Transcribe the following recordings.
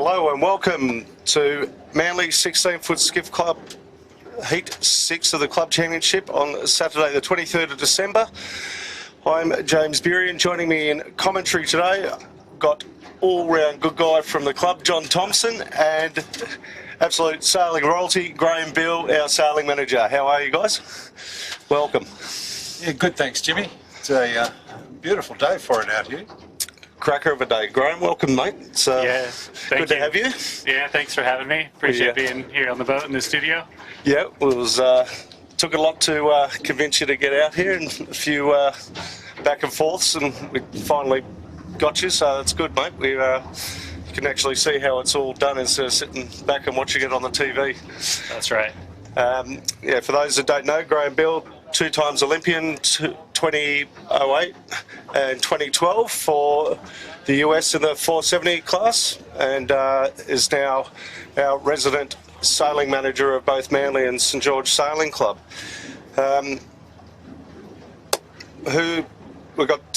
Hello and welcome to Manly 16Ft Skiff Club Heat 6 of the Club Championship on Saturday the 23rd of December. I'm James Beery, and joining me in commentary today, got all-round good guy from the club, John Thompson, and absolute sailing royalty, Graham Bill, our sailing manager. How are you guys? Welcome. Yeah, good, thanks, Jimmy. It's a beautiful day for it out here. Cracker of a day. Graham, welcome, mate. It's good to have you. Yeah, thanks for having me. Appreciate being here on the boat in the studio. Yeah, it was took a lot to convince you to get out here, and a few back and forths, and we finally got you, so it's good, mate. We you can actually see how it's all done instead of sitting back and watching it on the TV. That's right. Yeah, for those that don't know, Graham Bill, 2 times Olympian, 2008 and 2012 for the US in the 470 class, and is now our resident sailing manager of both Manly and St George Sailing Club. Who we got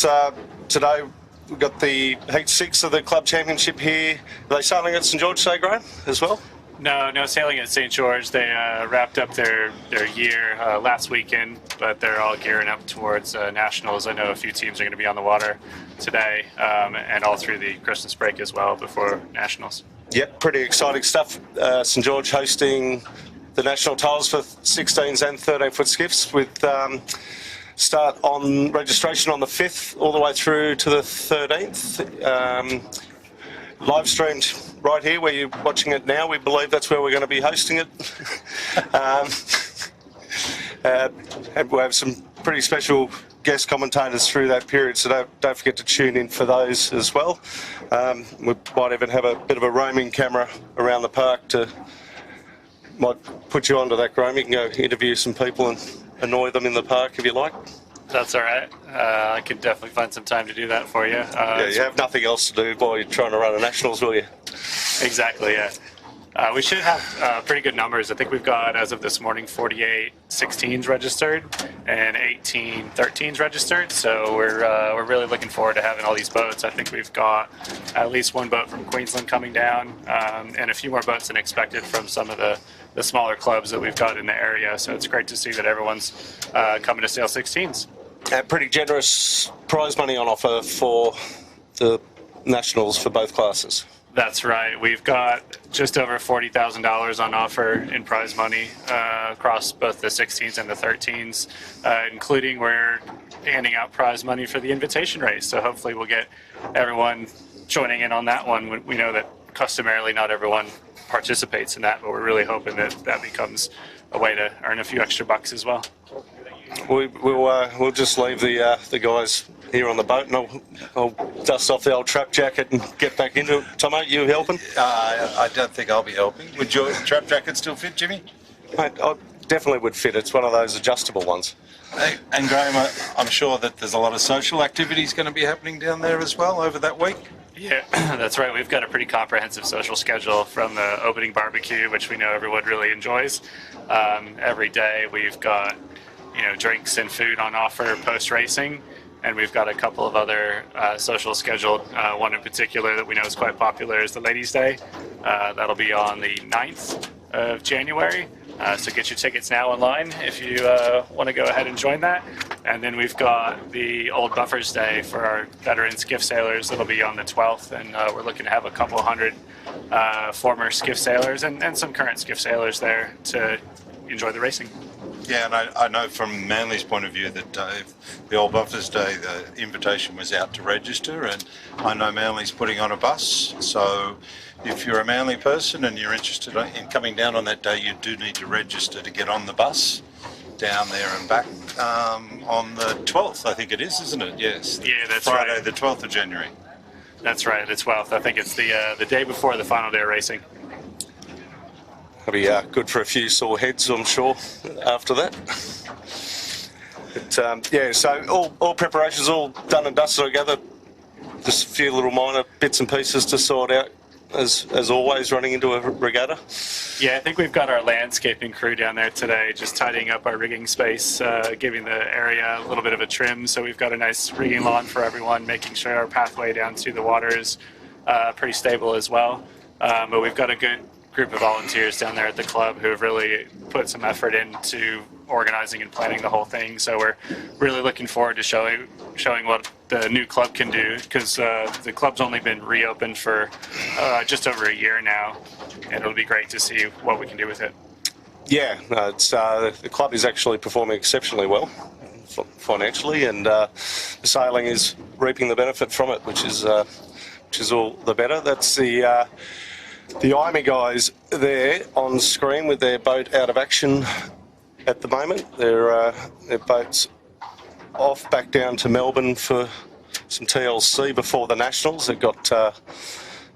today? We've got the Heat 6 of the Club Championship here. Are they sailing at St George today, Graham, as well? No sailing at St George. They wrapped up their year last weekend, but they're all gearing up towards nationals. I know a few teams are going to be on the water today, and all through the Christmas break as well before nationals. Yep, pretty exciting stuff. St George hosting the national titles for 16s and 13-foot skiffs, with start on registration on the 5th all the way through to the 13th. Live streamed right here where you're watching it now. We believe that's where we're going to be hosting it. And we'll have some pretty special guest commentators through that period, so don't forget to tune in for those as well. We might even have a bit of a roaming camera around the park might put you onto that, Graham. You can go interview some people and annoy them in the park if you like. That's all right. I could definitely find some time to do that for you. Yeah, you have nothing else to do while you're trying to run a nationals, will you? Exactly, yeah. We should have pretty good numbers. I think we've got, as of this morning, 48 16s registered and 18 13s registered. So we're really looking forward to having all these boats. I think we've got at least one boat from Queensland coming down, and a few more boats than expected from some of the smaller clubs that we've got in the area. So it's great to see that everyone's coming to sail 16s. Pretty generous prize money on offer for the nationals for both classes. That's right. We've got just over $40,000 on offer in prize money across both the 16s and the 13s, including we're handing out prize money for the invitation race. So hopefully we'll get everyone joining in on that one. We know that customarily not everyone participates in that, but we're really hoping that that becomes a way to earn a few extra bucks as well. We'll just leave the guys here on the boat, and I'll dust off the old trap jacket and get back into it. Tomo, you helping? I don't think I'll be helping. Would your trap jacket still fit, Jimmy? Mate, I definitely would fit. It's one of those adjustable ones. Hey, and Graham, I'm sure that there's a lot of social activities going to be happening down there as well over that week. Yeah, that's right. We've got a pretty comprehensive social schedule, from the opening barbecue, which we know everyone really enjoys. Every day we've got drinks and food on offer post-racing, and we've got a couple of other social scheduled. One in particular that we know is quite popular is the Ladies' Day. That'll be on the 9th of January. So get your tickets now online if you want to go ahead and join that. And then we've got the Old Buffers Day for our veteran skiff sailors. That'll be on the 12th, and we're looking to have a couple hundred former skiff sailors and some current skiff sailors there to enjoy the racing. Yeah, and I know from Manly's point of view that the Old Buffers Day, the invitation was out to register, and I know Manly's putting on a bus. So if you're a Manly person and you're interested in coming down on that day, you do need to register to get on the bus down there and back on the 12th, I think it is, isn't it? Yes. Yeah, that's Friday, right. the 12th of January. That's right, the 12th. I think it's the day before the final day of racing. That'll be good for a few sore heads, I'm sure, after that. But yeah, so all preparations all done and dusted, I gather. Just a few little minor bits and pieces to sort out, as always, running into a regatta. Yeah, I think we've got our landscaping crew down there today, just tidying up our rigging space, giving the area a little bit of a trim. So we've got a nice rigging lawn for everyone, making sure our pathway down to the water is pretty stable as well. But we've got a good group of volunteers down there at the club who have really put some effort into organizing and planning the whole thing. So we're really looking forward to showing what the new club can do, because the club's only been reopened for just over a year now, and it'll be great to see what we can do with it. Yeah, it's the club is actually performing exceptionally well financially, and the sailing is reaping the benefit from it, which is all the better. That's the IMI guys there on screen with their boat out of action at the moment. Their boat's off back down to Melbourne for some TLC before the Nationals. They got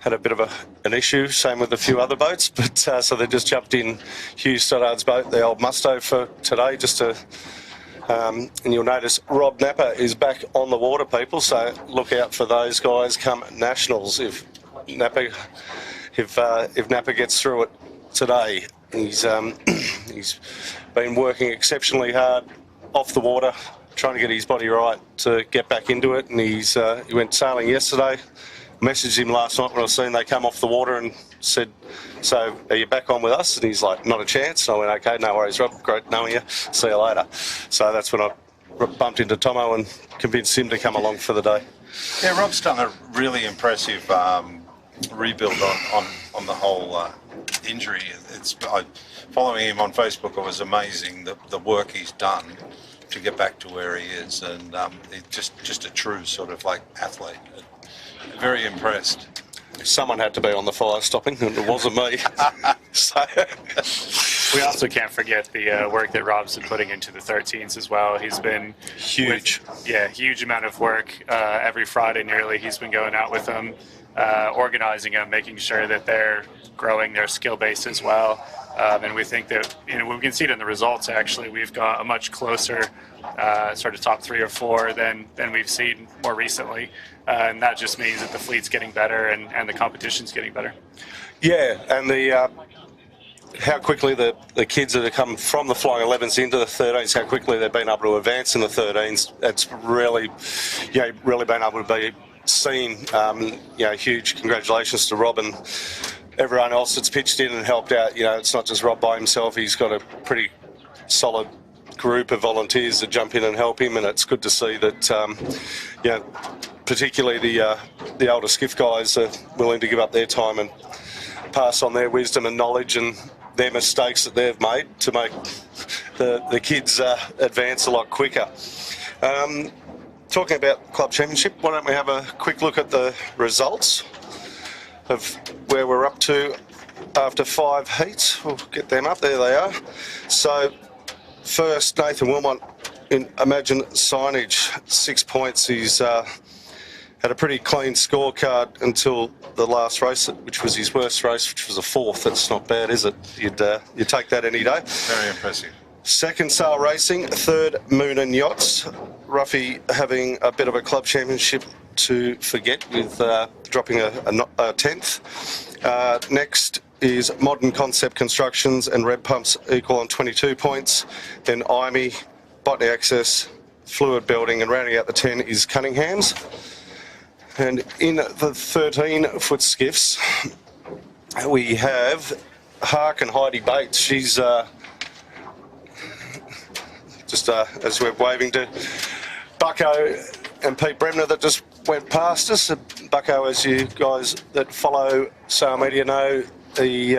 had a bit of an issue, same with a few other boats, but so they just jumped in Hugh Stoddard's boat, the old Musto, for today, just to and you'll notice Rob Napper is back on the water, people, so look out for those guys come Nationals. If Napper gets through it today, he's been working exceptionally hard off the water, trying to get his body right to get back into it, and he went sailing yesterday. Messaged him last night when I seen they come off the water and said, "So are you back on with us?" And he's like, "Not a chance." And I went, "Okay, no worries, Rob. Great knowing you. See you later." So that's when I bumped into Tomo and convinced him to come along for the day. Yeah, Rob's done a really impressive rebuild on the whole injury. Following him on Facebook, it was amazing the work he's done to get back to where he is, and he's just a true sort of like athlete. Very impressed. Someone had to be on the fire stopping, and it wasn't me. So. We also can't forget the work that Rob's been putting into the 13s as well. He's been huge. Huge amount of work. Every Friday nearly he's been going out with them, organizing them, making sure that they're growing their skill base as well. And we think that, we can see it in the results, actually. We've got a much closer sort of top 3 or 4 than we've seen more recently. And that just means that the fleet's getting better and the competition's getting better. Yeah, and how quickly the kids that have come from the flying 11s into the 13s, how quickly they've been able to advance in the 13s, it's really been able to be seen. Huge congratulations to Rob and everyone else that's pitched in and helped out. It's not just Rob by himself. He's got a pretty solid group of volunteers that jump in and help him, and it's good to see that, particularly the older skiff guys are willing to give up their time and pass on their wisdom and knowledge and their mistakes that they've made to make the kids advance a lot quicker. Talking about Club Championship, why don't we have a quick look at the results of where we're up to after 5 heats. We'll get them up. There they are. So first, Nathan Wilmot in Imagine Signage, 6 points. He's had a pretty clean scorecard until the last race, which was his worst race, which was a 4th. That's not bad, is it? You'd take that any day. Very impressive. Second, Sail Racing. Third, Moon and Yachts. Ruffy having a bit of a club championship to forget with dropping a 10th. Next is Modern Concept Constructions and Red Pumps equal on 22 points. Then IMI, Botany Access, Fluid Building, and rounding out the 10 is Cunningham's. And in the 13-foot skiffs, we have Hark and Heidi Bates. She's just as we're waving to Bucko and Pete Bremner that just went past us. Bucko, as you guys that follow Sail Media know, he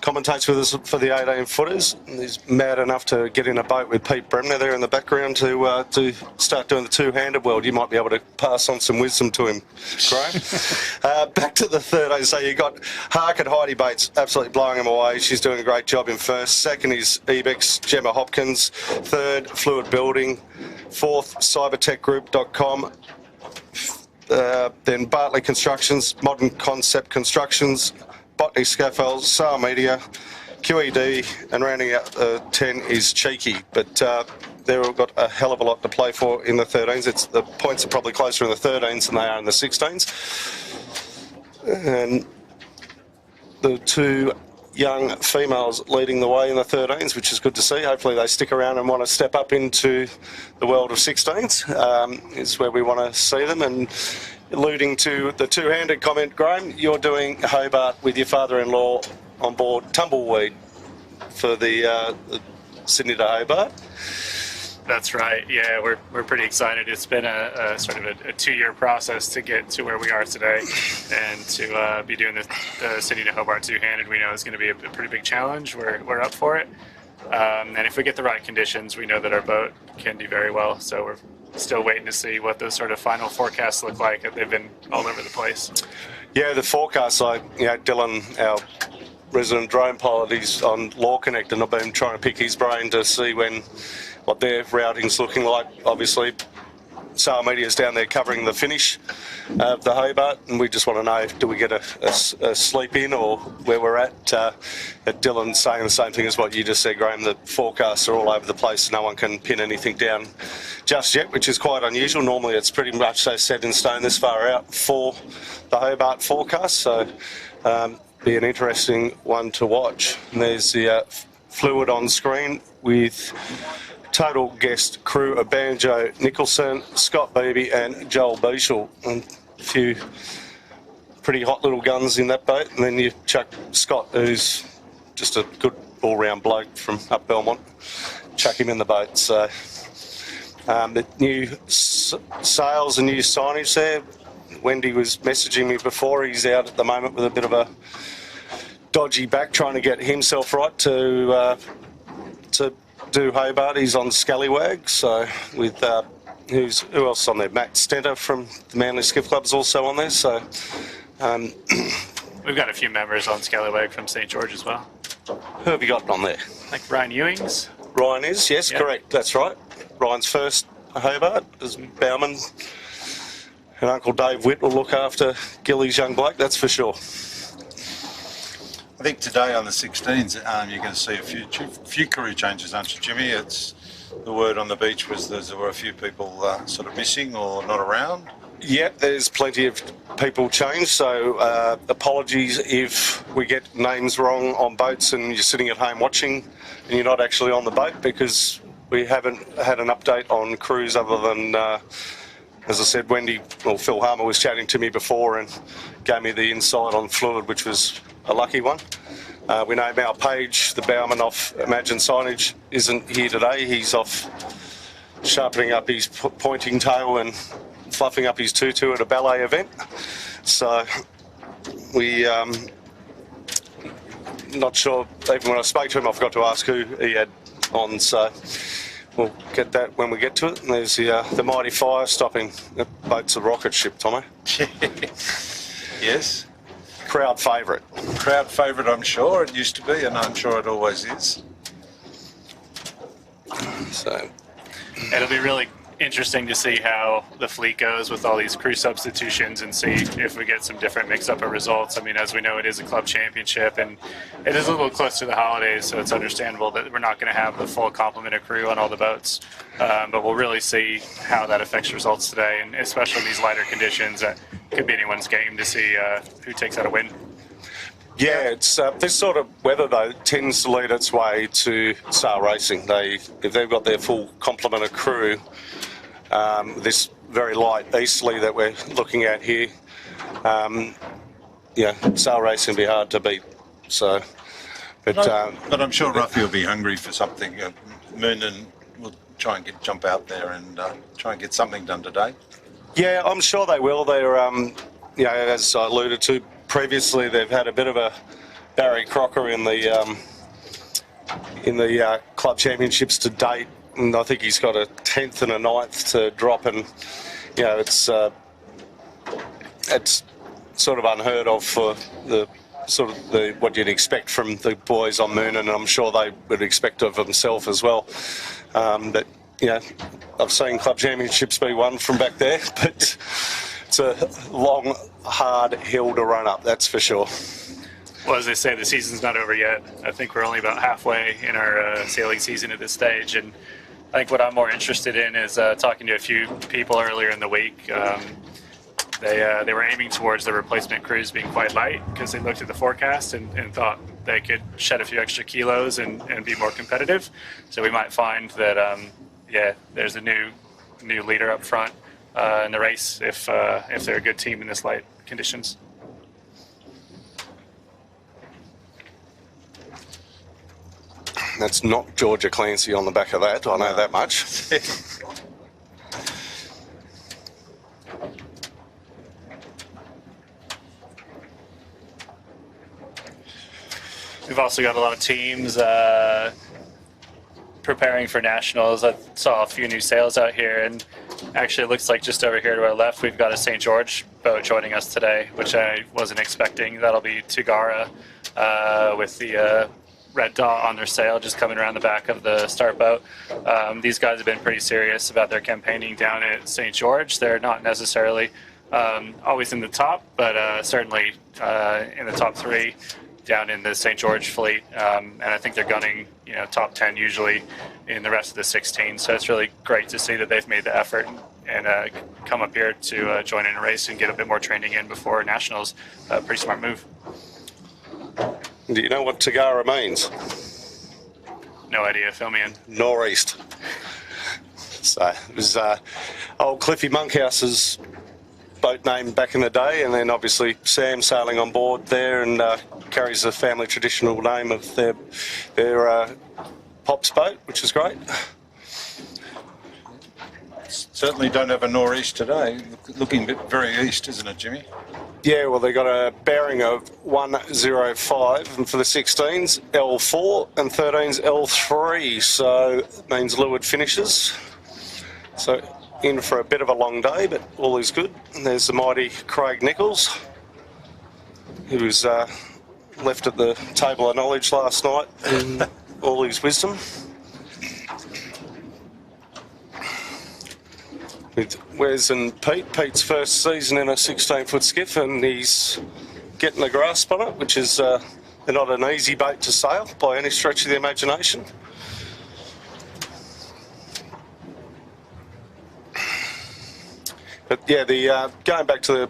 commentates with us for the 18-footers. He's mad enough to get in a boat with Pete Bremner there in the background to start doing the two-handed world. You might be able to pass on some wisdom to him, Graham. Back to the 13. So you got Hark and Heidi Bates absolutely blowing him away. She's doing a great job in first. Second is Ebex, Gemma Hopkins. Third, Fluid Building. Fourth, cybertechgroup.com. Then Bartley Constructions, Modern Concept Constructions, Botany Scaffolds, Sail Media, QED, and rounding out 10 is Cheeky. But they've got a hell of a lot to play for in the 13s. The points are probably closer in the 13s than they are in the 16s. And the 2 young females leading the way in the 13s, which is good to see. Hopefully they stick around and want to step up into the world of 16s, is where we want to see them. And alluding to the two-handed comment, Graham, you're doing Hobart with your father-in-law on board Tumbleweed for the Sydney to Hobart. That's right. Yeah, we're pretty excited. It's been a sort of a 2-year process to get to where we are today, and to be doing the Sydney to Hobart two-handed, we know is going to be a pretty big challenge. We're up for it, and if we get the right conditions, we know that our boat can do very well. So we're still waiting to see what those sort of final forecasts look like. They've been all over the place. Yeah, the forecasts, Dylan, our resident drone pilot, he's on Law Connect, and I've been trying to pick his brain to see what their routing's looking like. Obviously, Sail Media's down there covering the finish of the Hobart, and we just want to know, do we get a sleep in, or where we're at Dylan's saying the same thing as what you just said, Graham. The forecasts are all over the place. No one can pin anything down just yet, which is quite unusual. Normally it's pretty much so set in stone this far out for the Hobart forecast, so be an interesting one to watch. And there's the fluid on screen with total guest crew of Banjo Nicholson, Scott Beebe and Joel Beechel, and a few pretty hot little guns in that boat. And then you chuck Scott, who's just a good all-round bloke from up Belmont, chuck him in the boat. So the new sails and new signage there. Wendy was messaging me before. He's out at the moment with a bit of a dodgy back, trying to get himself right to do Hobart. He's on Scallywag, so with who else is on there? Matt Stenter from the Manly Skiff Club is also on there. So we've got a few members on Scallywag from St. George as well. Who have you got on there? Like Ryan Ewings. Ryan is, yes, Yeah. correct. That's right. Ryan's first Hobart as bowman, and Uncle Dave Witt will look after Gilly's young bloke. That's for sure. I think today on the 16s, you're going to see a few crew changes, aren't you, Jimmy? It's the word on the beach was there were a few people sort of missing or not around. Yeah, there's plenty of people changed, so apologies if we get names wrong on boats and you're sitting at home watching and you're not actually on the boat, because we haven't had an update on crews other than, as I said, Phil Harmer was chatting to me before and gave me the insight on fluid, which was a lucky one. We know Mal Page, the bowman off Imagine Signage, isn't here today. He's off sharpening up his pointing tail and fluffing up his tutu at a ballet event. So we not sure, even when I spoke to him I forgot to ask who he had on, so we'll get that when we get to it. And there's the mighty fire stopping. That boat's a rocket ship, Tomo. Yes. Crowd favourite. Crowd favourite, I'm sure. It used to be, and I'm sure it always is. So It'll be really interesting to see how the fleet goes with all these crew substitutions and see if we get some different mix-up of results. I mean, as we know, it is a club championship, and it is a little close to the holidays, so it's understandable that we're not going to have the full complement of crew on all the boats. But we'll really see how that affects results today, and especially these lighter conditions. That could be anyone's game to see who takes out a win. yeah, it's this sort of weather though tends to lead its way to sail racing. If they've got their full complement of crew, this very light easterly that we're looking at here, sail racing will be hard to beat. So, but I'm sure Ruffy will be hungry for something. Moonen will try and jump out there and try and get something done today. yeah, I'm sure they will. They're, as I alluded to previously, they've had a bit of a Barry Crocker in the club championships to date, and I think he's got a 10th and a 9th to drop, and it's sort of unheard of for the sort of what you'd expect from the boys on Moon, and I'm sure they would expect of themselves as well. But I've seen club championships be won from back there, but it's a long, hard hill to run up, that's for sure. Well, as they say, the season's not over yet. I think we're only about halfway in our sailing season at this stage, and I think what I'm more interested in is talking to a few people earlier in the week. They were aiming towards the replacement crews being quite light because they looked at the forecast and thought they could shed a few extra kilos and be more competitive. So we might find that, there's a new leader up front in the race if they're a good team in this light conditions. That's not Georgia Clancy on the back of that, I know that much. We've also got a lot of teams preparing for nationals. I saw a few new sails out here, and actually it looks like just over here to our left we've got a St. George boat joining us today, which I wasn't expecting. That'll be Tagara with the red dot on their sail just coming around the back of the start boat. These guys have been pretty serious about their campaigning down at St. George. They're not necessarily always in the top, but certainly in the top 3 down in the St. George fleet, and I think they're gunning, top 10 usually in the rest of the 16. So it's really great to see that they've made the effort and come up here to join in a race and get a bit more training in before nationals. Pretty smart move. Do you know what Tagara means? No idea. Fill me in. Northeast. So it was old Cliffy Monkhouse's boat name back in the day, and then obviously Sam sailing on board there and carries the family traditional name of their Pop's boat, which is great. Certainly don't have a nor'east today. Looking very east, isn't it, Jimmy? Yeah, well, they got a bearing of 105, and for the 16s, L4, and 13s, L3, so it means leeward finishes. So in for a bit of a long day, but all is good. And there's the mighty Craig Nichols, who was left at the table of knowledge last night in all his wisdom. With Wes and Pete. Pete's first season in a 16-foot skiff, and he's getting a grasp on it, which is not an easy boat to sail by any stretch of the imagination. But yeah, the going back to the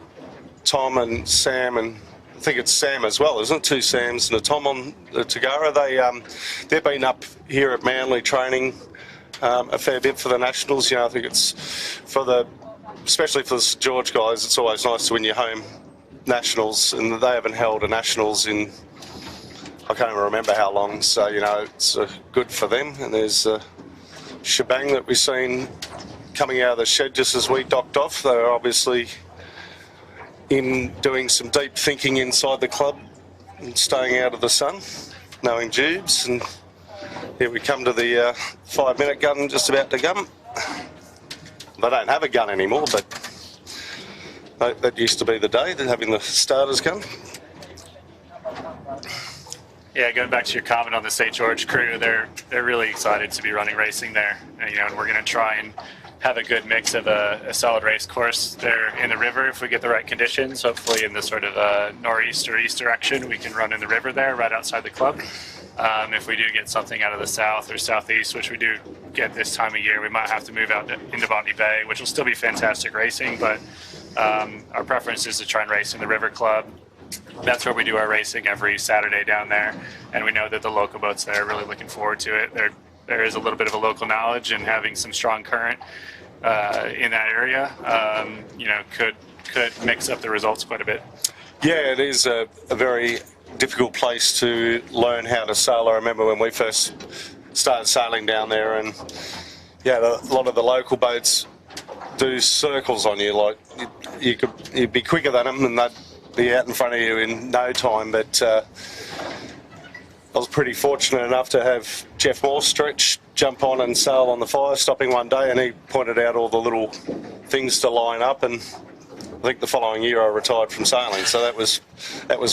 Tom and Sam, and I think it's Sam as well, isn't it? 2 Sams and a Tom on the Tagara. They've been up here at Manly training a fair bit for the nationals. I think it's especially for the St. George guys, it's always nice to win your home nationals, and they haven't held a nationals in, I can't even remember how long. So it's good for them. And there's a shebang that we've seen coming out of the shed just as we docked off. They were obviously in doing some deep thinking inside the club and staying out of the sun, knowing Jubes. And here we come to the 5-minute gun, just about to gun. They don't have a gun anymore, but that used to be the day, having the starters gun. Yeah, going back to your comment on the St. George crew, they're really excited to be running racing there. And we're going to try and have a good mix of a solid race course there in the river if we get the right conditions. Hopefully in the sort of northeast or east direction, we can run in the river there right outside the club. If we do get something out of the south or southeast, which we do get this time of year, we might have to move out into Botany Bay, which will still be fantastic racing, but our preference is to try and race in the River Club. That's where we do our racing every Saturday down there, and we know that the local boats there are really looking forward to it. There is a little bit of a local knowledge, and having some strong current in that area, could mix up the results quite a bit. Yeah, it is a very difficult place to learn how to sail. I remember when we first started sailing down there, and a lot of the local boats do circles on you. Like you'd be quicker than them, and they'd be out in front of you in no time. But I was pretty fortunate enough to have Jeff Morstretch jump on and sail on the fire stopping one day, and he pointed out all the little things to line up, and I think the following year I retired from sailing, so that was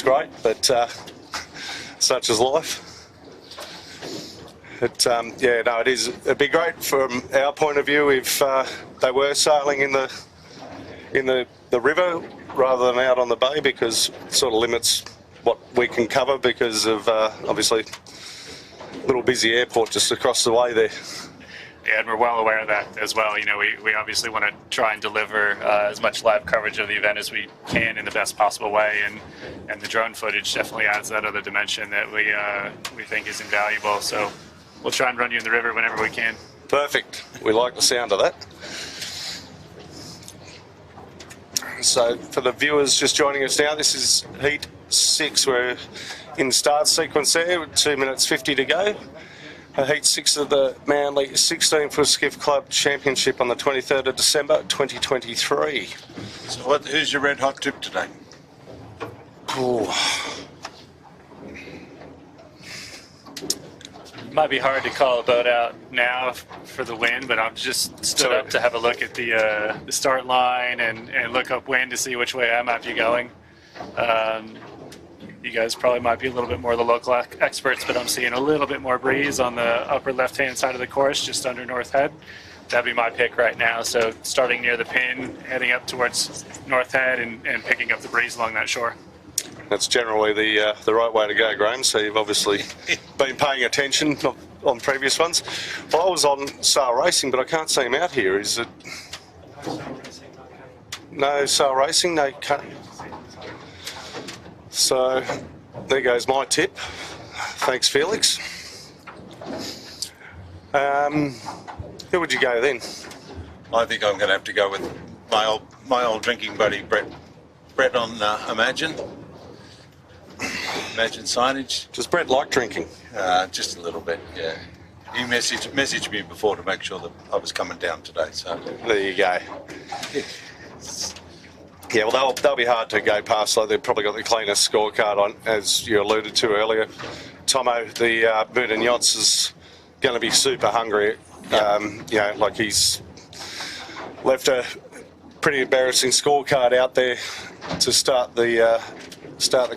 great, but such is life. But it is. It'd be great from our point of view if they were sailing in the river rather than out on the bay, because it sort of limits what we can cover because of obviously little busy airport just across the way there. Yeah, and we're well aware of that as well. You know, we obviously want to try and deliver as much live coverage of the event as we can in the best possible way, and the drone footage definitely adds that other dimension that we think is invaluable. So we'll try and run you in the river whenever we can. Perfect. We like the sound of that. So for the viewers just joining us now, this is Heat 6. We're in start sequence there with 2 minutes 50 to go. Heat 6 of the Manly 16Ft Skiff Club Championship on the 23rd of December 2023. So who's your red hot tip today? Ooh. Might be hard to call a boat out now for the wind, but I've just stood up to have a look at the start line and look up wind to see which way I might be going. You guys probably might be a little bit more the local experts, but I'm seeing a little bit more breeze on the upper left-hand side of the course, just under North Head. That'd be my pick right now. So starting near the pin, heading up towards North Head and picking up the breeze along that shore. That's generally the right way to go, Graham. So you've obviously been paying attention on previous ones. Well, I was on Sail Racing, but I can't see him out here. Is it? No Sail Racing, no cut. So there goes my tip. Thanks, Felix. Who would you go then? I think I'm going to have to go with my old drinking buddy Brett on Imagine signage. Does Brett like drinking? Just a little bit, yeah. He messaged me before to make sure that I was coming down today. So there you go. Yeah, well, they'll be hard to go past. So they've probably got the cleanest scorecard on, as you alluded to earlier. Tomo, the Moon and Yachts, is going to be super hungry. You know, like he's left a pretty embarrassing scorecard out there to start the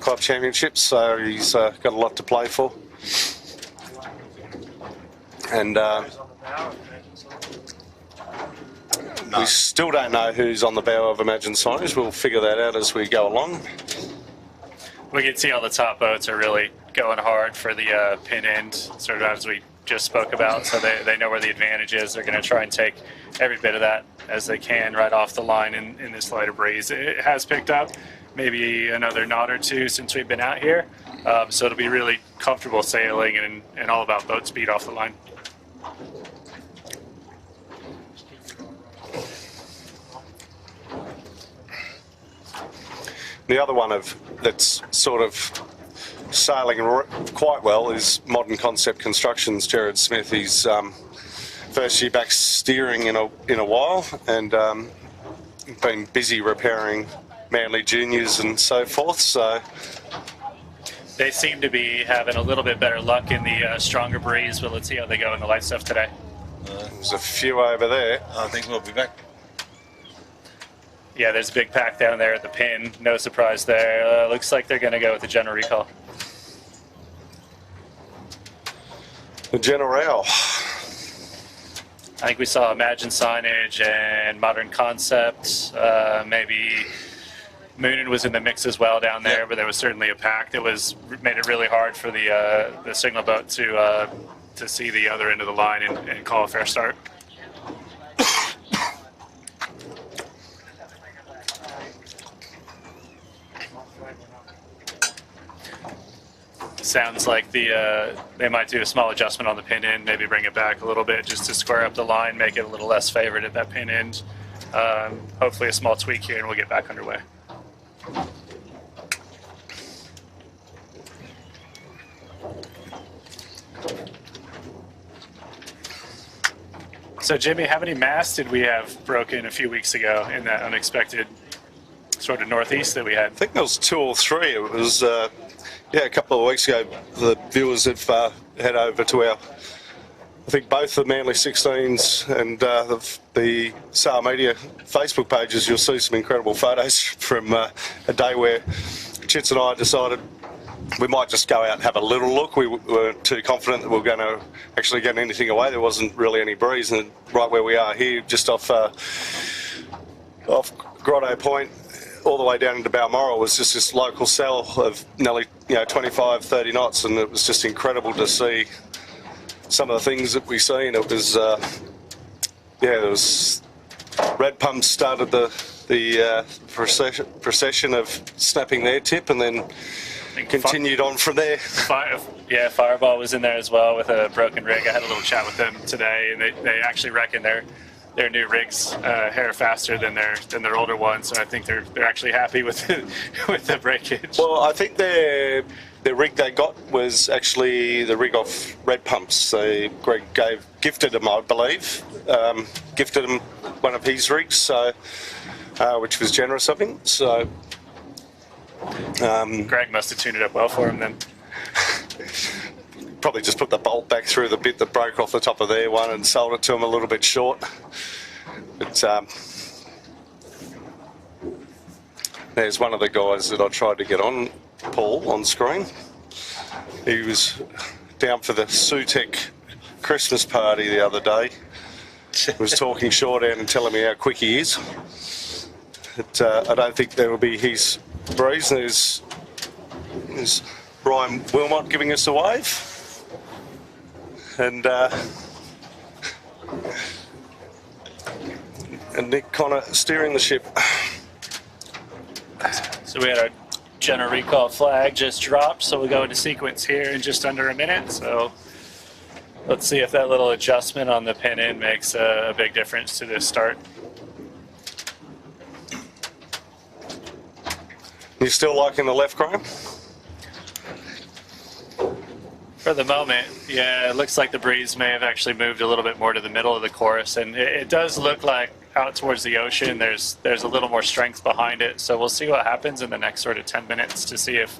club championships. So he's got a lot to play for. And we still don't know who's on the bow of Imagine signage. We'll figure that out as we go along. We can see all the top boats are really going hard for the pin end, sort of as we just spoke about. So they know where the advantage is. They're going to try and take every bit of that as they can right off the line in this lighter breeze. It has picked up maybe another knot or two since we've been out here. So it'll be really comfortable sailing and all about boat speed off the line. The other one that's sort of sailing quite well is Modern Concept Constructions. Jared Smith, he's first year back steering in a while, and been busy repairing Manly Juniors and so forth. So they seem to be having a little bit better luck in the stronger breeze, but let's see how they go in the light stuff today. There's a few over there. I think we'll be back. Yeah, there's a big pack down there at the pin. No surprise there. Looks like they're going to go with the general recall. The General. I think we saw Imagine signage and Modern Concept. Maybe Moonin was in the mix as well down there, but there was certainly a pack that made it really hard for the signal boat to see the other end of the line and call a fair start. Sounds like they might do a small adjustment on the pin end, maybe bring it back a little bit just to square up the line, make it a little less favored at that pin end. Hopefully a small tweak here and we'll get back underway. So Jimmy, how many masts did we have broken a few weeks ago in that unexpected sort of northeast that we had? I think there was 2 or 3. It was a couple of weeks ago. The viewers have head over to our, I think both the Manly 16s and the Sail Media Facebook pages. You'll see some incredible photos from a day where Chits and I decided we might just go out and have a little look. We weren't too confident that we were going to actually get anything away. There wasn't really any breeze, and right where we are here, just off Grotto Point, all the way down into Balmoral, was just this local cell of nearly 25, 30 knots, and it was just incredible to see some of the things that we seen. It was yeah, there was Red Pumps started the procession of snapping their tip, and then continued on from there. Fireball was in there as well with a broken rig. I had a little chat with them today, and they actually reckon their new rigs hair faster than their older ones. So I think they're actually happy with the breakage. Well, I think the rig they got was actually the rig off Red Pumps. So Greg gifted him, I believe, gifted him one of his rigs, so which was generous of him. So Greg must have tuned it up well for him then. Probably just put the bolt back through the bit that broke off the top of their one and sold it to him a little bit short. But there's one of the guys that I tried to get on, Paul, on screen. He was down for the Sutek Christmas party the other day. He was talking shorthand and telling me how quick he is. But I don't think there will be his breeze. There's Brian Wilmot giving us a wave. And Nick Connor steering the ship. So we had our general recall flag just dropped, so we'll go into sequence here in just under a minute. So let's see if that little adjustment on the pin in makes a big difference to this start. You still liking the left, Graham? For the moment, yeah, it looks like the breeze may have actually moved a little bit more to the middle of the course, and it does look like out towards the ocean there's a little more strength behind it. So we'll see what happens in the next sort of 10 minutes to see if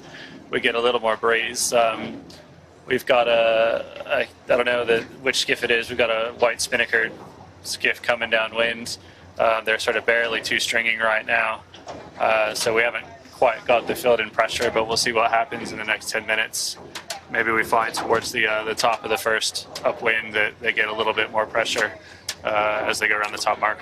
we get a little more breeze. We've got I don't know which skiff it is. We've got a white spinnaker skiff coming downwind. They're sort of barely two-stringing right now, so we haven't quite got the filled-in pressure, but we'll see what happens in the next 10 minutes. Maybe we find towards the top of the first upwind that they get a little bit more pressure as they go around the top mark.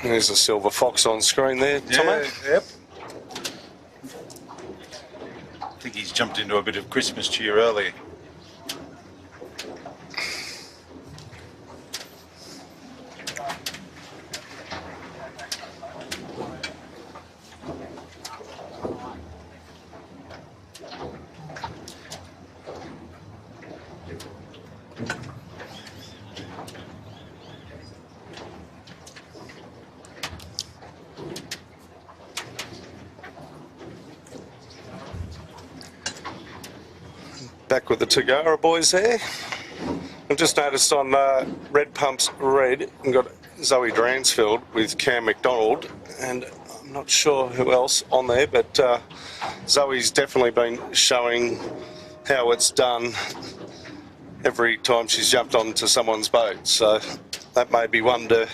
There's a silver fox on screen there, Tomo. Yep. I think he's jumped into a bit of Christmas cheer early. Back with the Tagara boys there. I've just noticed on Red Pumps Red, we've got Zoe Dransfield with Cam McDonald, and I'm not sure who else on there, but Zoe's definitely been showing how it's done every time she's jumped onto someone's boat. So that may be one to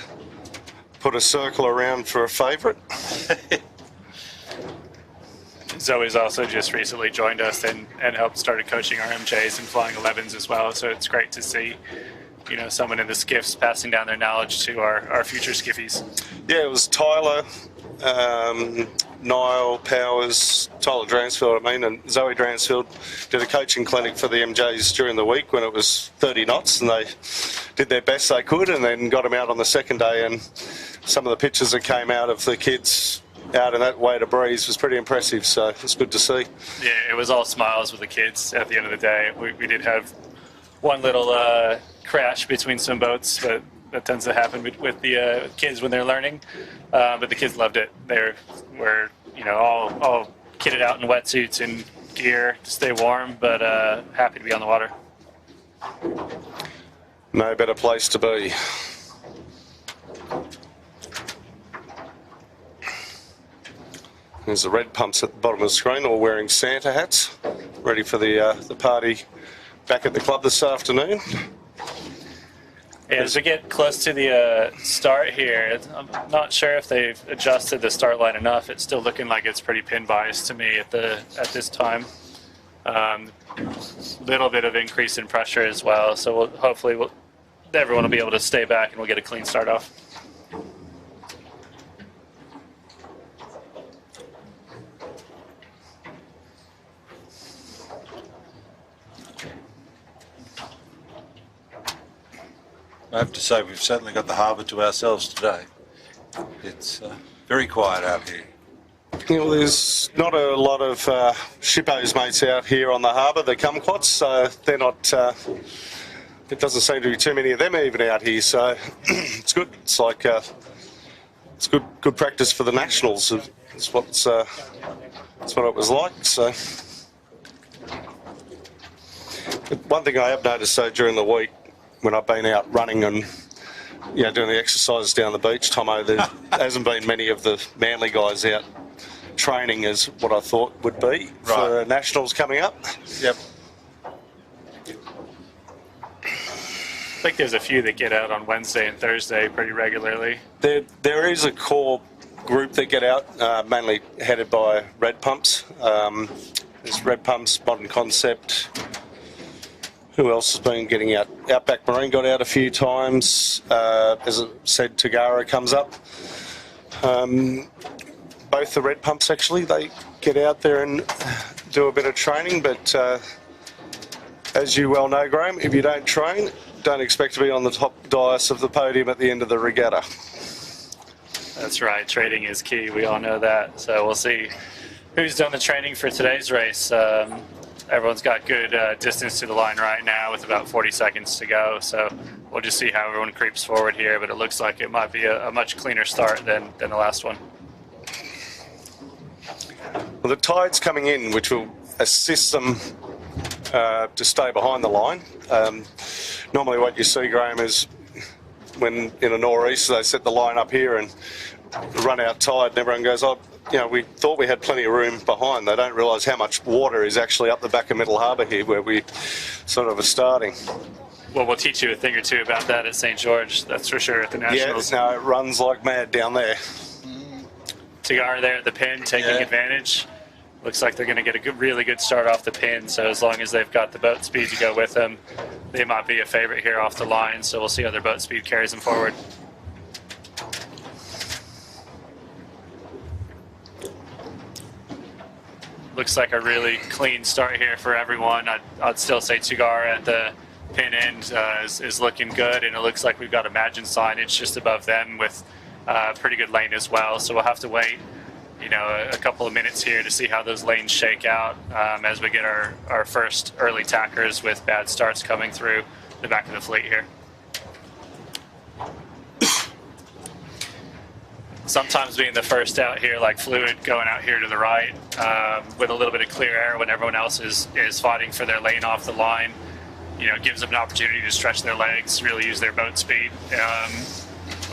put a circle around for a favourite. Zoe's also just recently joined us and helped started coaching our MJs and flying 11s as well. So it's great to see, someone in the skiffs passing down their knowledge to our future skiffies. Yeah, it was Tyler, Niall Powers, Tyler Dransfield, and Zoe Dransfield did a coaching clinic for the MJs during the week when it was 30 knots, and they did their best they could, and then got them out on the second day, and some of the pictures that came out of the kids out in that weight of breeze was pretty impressive, so it's good to see. Yeah, it was all smiles with the kids at the end of the day. We did have one little crash between some boats, but that tends to happen with the kids when they're learning. But the kids loved it. They were all kitted out in wetsuits and gear to stay warm, but happy to be on the water. No better place to be. There's the Red Pumps at the bottom of the screen, all wearing Santa hats, ready for the party back at the club this afternoon. Yeah, as we get close to the start here, I'm not sure if they've adjusted the start line enough. It's still looking like it's pretty pin biased to me at this time. Little bit of increase in pressure as well, so hopefully everyone will be able to stay back and we'll get a clean start off. I have to say we've certainly got the harbour to ourselves today. It's very quiet out here. You know, there's not a lot of shippos mates out here on the harbour, the kumquats, so they're not. It doesn't seem to be too many of them even out here, so it's good. It's like it's good practice for the nationals. It's what it was like. So, one thing I have noticed though during the week when I've been out running and doing the exercises down the beach, Tomo, there hasn't been many of the Manly guys out training as what I thought would be for nationals coming up. Yep. I think there's a few that get out on Wednesday and Thursday pretty regularly. There is a core group that get out, mainly headed by Red Pumps. There's Red Pumps, Modern Concept. Who else has been getting out? Outback Marine got out a few times. As I said, Tagara comes up. Both the Red Pumps actually, they get out there and do a bit of training, but as you well know, Graham, if you don't train, don't expect to be on the top dais of the podium at the end of the regatta. That's right, training is key, we all know that. So we'll see who's done the training for today's race. Everyone's got good distance to the line right now with about 40 seconds to go, so we'll just see how everyone creeps forward here, but it looks like it might be a much cleaner start than the last one. Well, the tide's coming in, which will assist them to stay behind the line. Normally what you see, Graham, is when in a nor'easter they set the line up here and run out tide and everyone goes, oh, we thought we had plenty of room behind. They don't realise how much water is actually up the back of Middle Harbour here where we sort of are starting. Well, we'll teach you a thing or two about that at St George, that's for sure, at the Nationals. Yeah, no, it runs like mad down there. Tagara there at the pin, taking advantage. Looks like they're going to get a really good start off the pin, so as long as they've got the boat speed to go with them, they might be a favourite here off the line, so we'll see how their boat speed carries them forward. Looks like a really clean start here for everyone. I'd still say Tagara at the pin end is looking good, and it looks like we've got Imagine signage just above them with pretty good lane as well, so we'll have to wait a couple of minutes here to see how those lanes shake out as we get our first early tackers with bad starts coming through the back of the fleet here. Sometimes being the first out here, like Fluid going out here to the right with a little bit of clear air when everyone else is fighting for their lane off the line, gives them an opportunity to stretch their legs, really use their boat speed.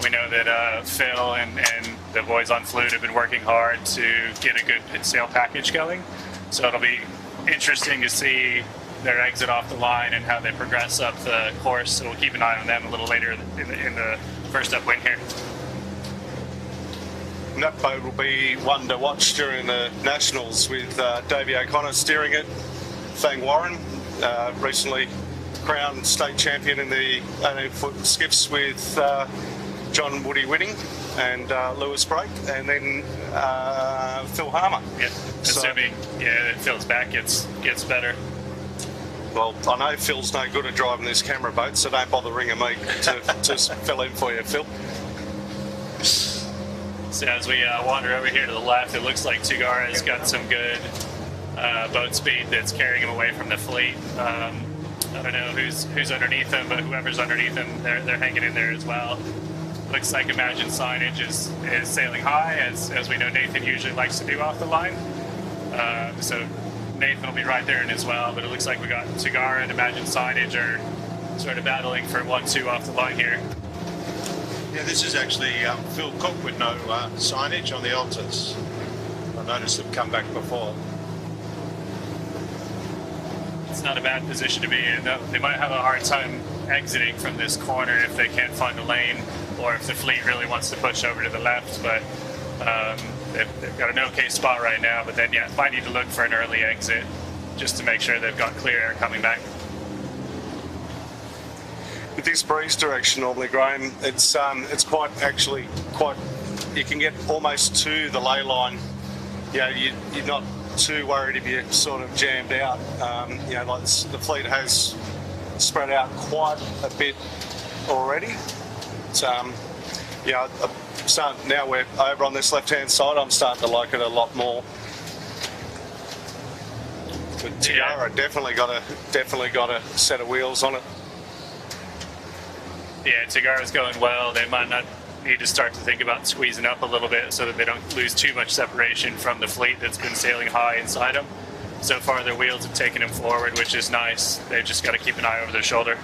We know that Phil and the boys on Fluid have been working hard to get a good pit sail package going. So it'll be interesting to see their exit off the line and how they progress up the course. So we'll keep an eye on them a little later in the first upwind here. And that boat will be one to watch during the Nationals with Davey O'Connor steering it. Fang Warren, recently crowned state champion in the 16Ft Skiffs with John Woody Whitting and Lewis Brake, and then Phil Harmer. Yeah, assuming that Phil's back gets better. Well, I know Phil's no good at driving this camera boat, so don't bother ringing me to fill in for you, Phil. So as we wander over here to the left, it looks like Tagara has got some good boat speed that's carrying him away from the fleet. I don't know who's underneath him, but whoever's underneath him, they're hanging in there as well. Looks like Imagine signage is sailing high, as we know Nathan usually likes to do off the line. So Nathan will be right there in as well, but it looks like we got Tagara and Imagine signage are sort of battling for 1-2 off the line here. Yeah, this is actually Phil Cook with no signage on the Altus. I noticed them come back before. It's not a bad position to be in. They might have a hard time exiting from this corner if they can't find a lane, or if the fleet really wants to push over to the left, but they've got an okay spot right now, but then might need to look for an early exit just to make sure they've got clear air coming back. With this breeze direction normally, Graham, it's quite, you can get almost to the ley line. You're not too worried if you're sort of jammed out. Like the fleet has spread out quite a bit already. It's, yeah, now we're over on this left-hand side, I'm starting to like it a lot more. But Tiara definitely got a set of wheels on it. Yeah, Tagara's going well. They might not need to start to think about squeezing up a little bit so that they don't lose too much separation from the fleet that's been sailing high inside them. So far, their wheels have taken them forward, which is nice. They've just got to keep an eye over their shoulder.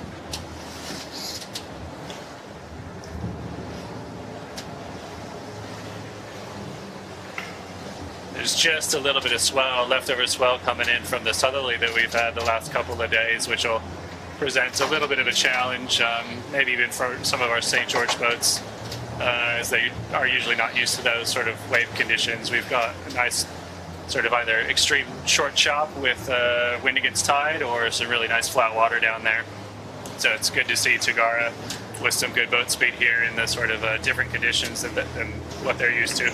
There's just a little bit of swell, leftover swell coming in from the southerly that we've had the last couple of days, which will present a little bit of a challenge, maybe even for some of our St. George boats, as they are usually not used to those sort of wave conditions. We've got a nice sort of either extreme short chop with wind against tide or some really nice flat water down there. So it's good to see Tagara with some good boat speed here in the sort of different conditions than what they're used to.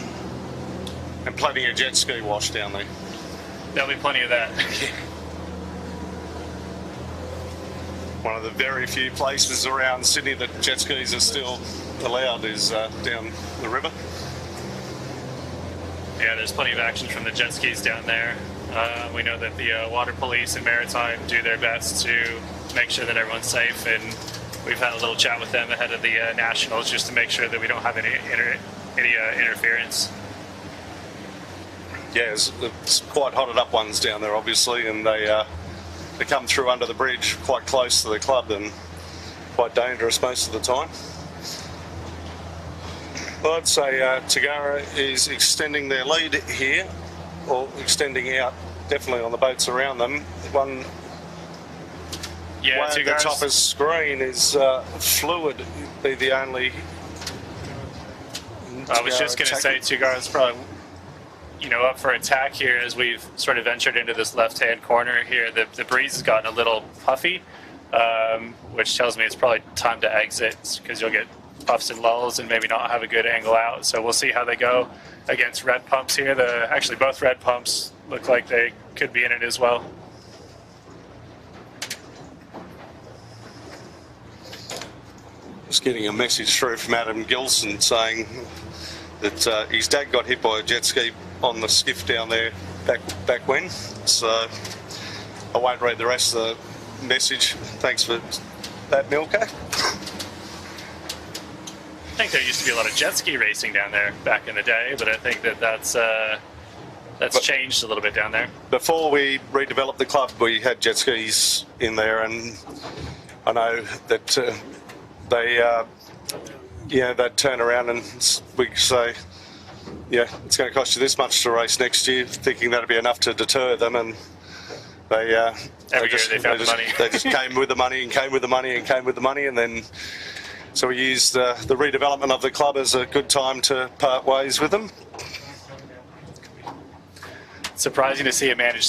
And plenty of jet ski wash down there. There'll be plenty of that. One of the very few places around Sydney that jet skis are still allowed is down the river. Yeah, there's plenty of action from the jet skis down there. We know that the water police and maritime do their best to make sure that everyone's safe, and we've had a little chat with them ahead of the nationals just to make sure that we don't have any interference. Yeah, it's quite hotted up ones down there, obviously, and they come through under the bridge quite close to the club and quite dangerous most of the time. Well, I'd say Tagara is extending their lead here, or extending out definitely on the boats around them. One yeah, at the top of screen is fluid, be the only. I was just going to say Tagara's probably up for attack here as we've sort of ventured into this left-hand corner here. The breeze has gotten a little puffy, which tells me it's probably time to exit because you'll get puffs and lulls and maybe not have a good angle out. So we'll see how they go against red pumps here. Actually, both red pumps look like they could be in it as well. Just getting a message through from Adam Gilson saying that his dad got hit by a jet ski on the skiff down there back when. So I won't read the rest of the message. Thanks for that, Milko. I think there used to be a lot of jet ski racing down there back in the day, but I think that's changed a little bit down there. Before we redeveloped the club, we had jet skis in there, and I know that they'd turn around and we'd say, yeah, it's going to cost you this much to race next year, thinking that'd be enough to deter them, and they just came with the money and came with the money and came with the money, and then so we used the redevelopment of the club as a good time to part ways with them. Surprising to see Imagine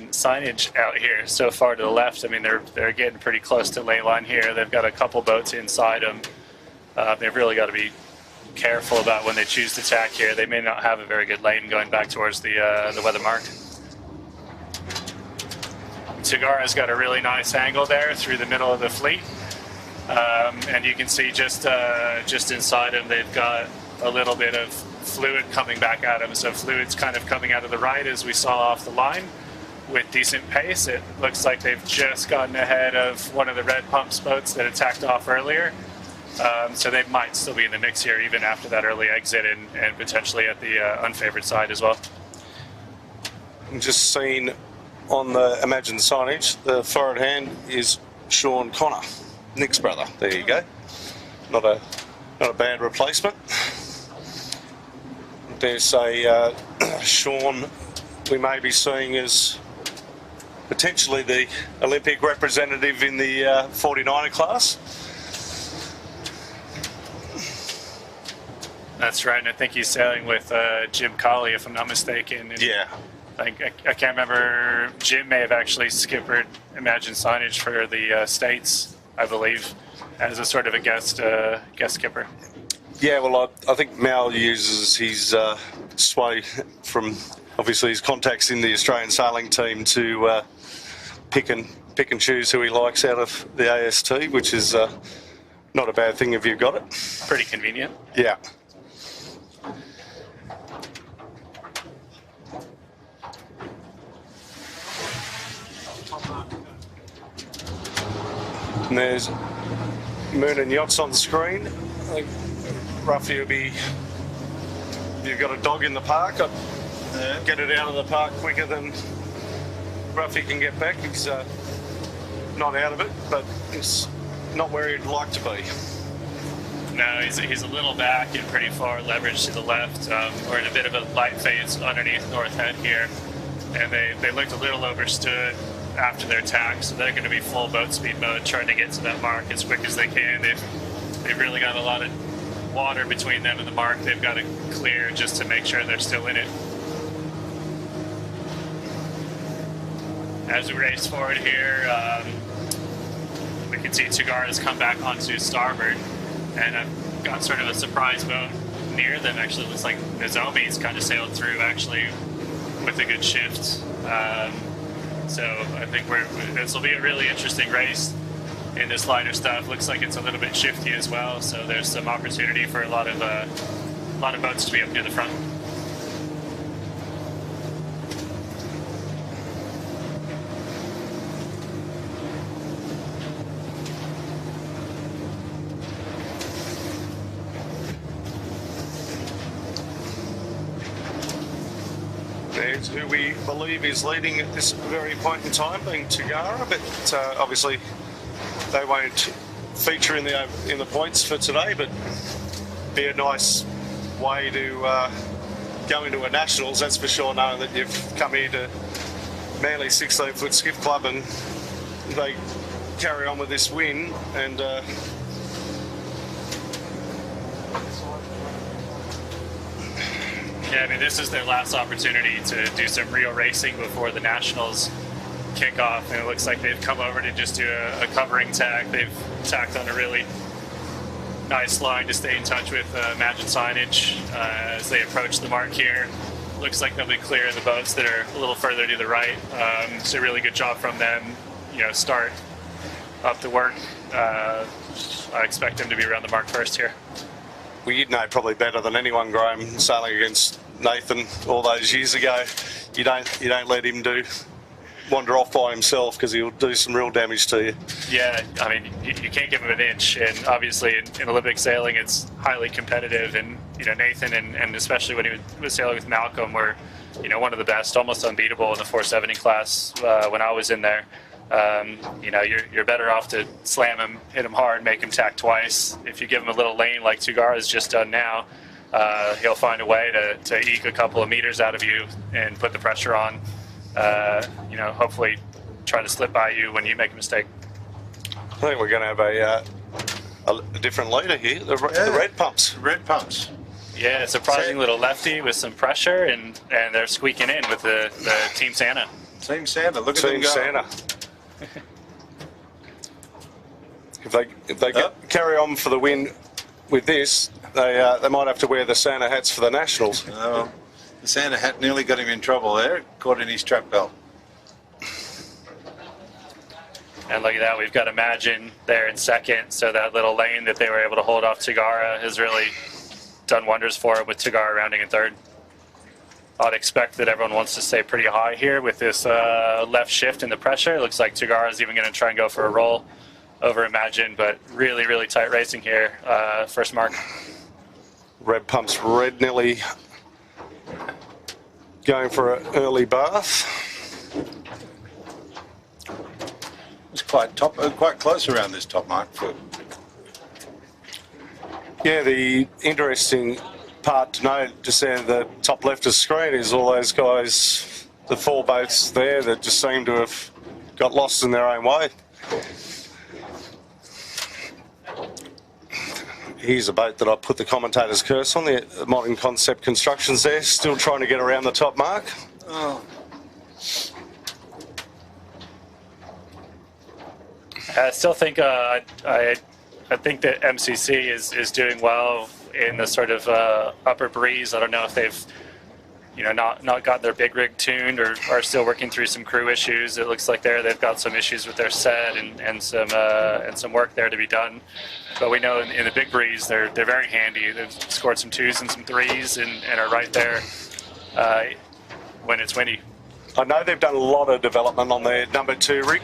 signage out here so far to the left. I mean, they're getting pretty close to ley line here. They've got a couple boats inside them. They've really got to be careful about when they choose to tack here. They may not have a very good lane going back towards the weather mark. Tagara's got a really nice angle there through the middle of the fleet. And you can see just inside them, they've got a little bit of fluid coming back at them. So fluid's kind of coming out of the right as we saw off the line with decent pace. It looks like they've just gotten ahead of one of the red pumps boats that attacked off earlier. So they might still be in the mix here even after that early exit and potentially at the unfavored side as well. Just seen on the Imagine signage, the forward hand is Sean Connor, Nick's brother. There you go. Not a bad replacement. There's a Sean we may be seeing as potentially the Olympic representative in the 49er class. That's right, and I think he's sailing with Jim Colley, if I'm not mistaken. And yeah. I can't remember. Jim may have actually skippered Imagine signage for the States, I believe, as a sort of a guest skipper. Yeah, well, I think Mal uses his sway from obviously his contacts in the Australian sailing team to pick and pick and choose who he likes out of the AST, which is not a bad thing if you've got it. Pretty convenient. Yeah. And there's Moon and Yachts on the screen. I think roughly it'll be, if you've got a dog in the park, I'd get it out of the park quicker than Ruffy can get back. He's not out of it, but it's not where he'd like to be. No, he's a little back and pretty far leverage to the left. We're in a bit of a light phase underneath North Head here, and they looked a little overstood after their tack, so they're going to be full boat speed mode, trying to get to that mark as quick as they can. They've really got a lot of water between them and the mark. They've got to clear just to make sure they're still in it. As we race forward here, we can see Tagara's come back onto starboard, and I've got sort of a surprise boat near them. Actually, looks like Nozomi's kind of sailed through actually with a good shift. So I think this will be a really interesting race in this lighter stuff. Looks like it's a little bit shifty as well, so there's some opportunity for a lot of boats to be up near the front. There's who we believe is leading at this very point in time, being Tagara, but obviously they won't feature in the points for today, but be a nice way to go into a nationals, that's for sure, knowing that you've come here to Manly 16Ft Skiff Club and they carry on with this win. And yeah, I mean, this is their last opportunity to do some real racing before the Nationals kick off, and it looks like they've come over to just do a covering tack. They've tacked on a really nice line to stay in touch with Imagine signage as they approach the mark here. Looks like they'll be clear the boats that are a little further to the right. It's a really good job from them. Start up the work. I expect them to be around the mark first here. well, you'd know probably better than anyone, Graham, sailing against Nathan all those years ago. You don't let him wander off by himself, because he'll do some real damage to you. Yeah, I mean, you can't give him an inch, and obviously in Olympic sailing it's highly competitive, and Nathan and especially when he was sailing with Malcolm were one of the best, almost unbeatable in the 470 class when I was in there. You're better off to slam him, hit him hard, make him tack twice. If you give him a little lane like Tagara's just done now, he'll find a way to eke a couple of meters out of you and put the pressure on. Hopefully try to slip by you when you make a mistake. I think we're going to have a different leader here, the red pumps. Red pumps. Yeah, surprising little lefty with some pressure, and they're squeaking in with the Team Santa. Team Santa, look at them Team go. Santa. If they carry on for the win with this, they might have to wear the Santa hats for the Nationals. The Santa hat nearly got him in trouble there, caught in his trap belt. And look at that, we've got Imagine there in second, so that little lane that they were able to hold off Tagara has really done wonders for him, with Tagara rounding in third. I'd expect that everyone wants to stay pretty high here with this left shift in the pressure. It looks like Tagara is even going to try and go for a roll over Imagine, but really, really tight racing here. First mark. Red pumps, Red nearly going for an early bath. It's quite close around this top mark. Yeah, the interesting part to note just there, the top left of the screen, is all those guys, the four boats there that just seem to have got lost in their own way. Here's a boat that I put the commentator's curse on, the Modern Concept Constructions there, still trying to get around the top mark. Oh. I still think I think that MCC is doing well in the sort of upper breeze. I don't know if they've not got their big rig tuned or are still working through some crew issues. It looks like they've got some issues with their set and some work there to be done. But we know in the big breeze they're very handy. They've scored some 2s and some 3s and are right there when it's windy. I know they've done a lot of development on their number 2 rig.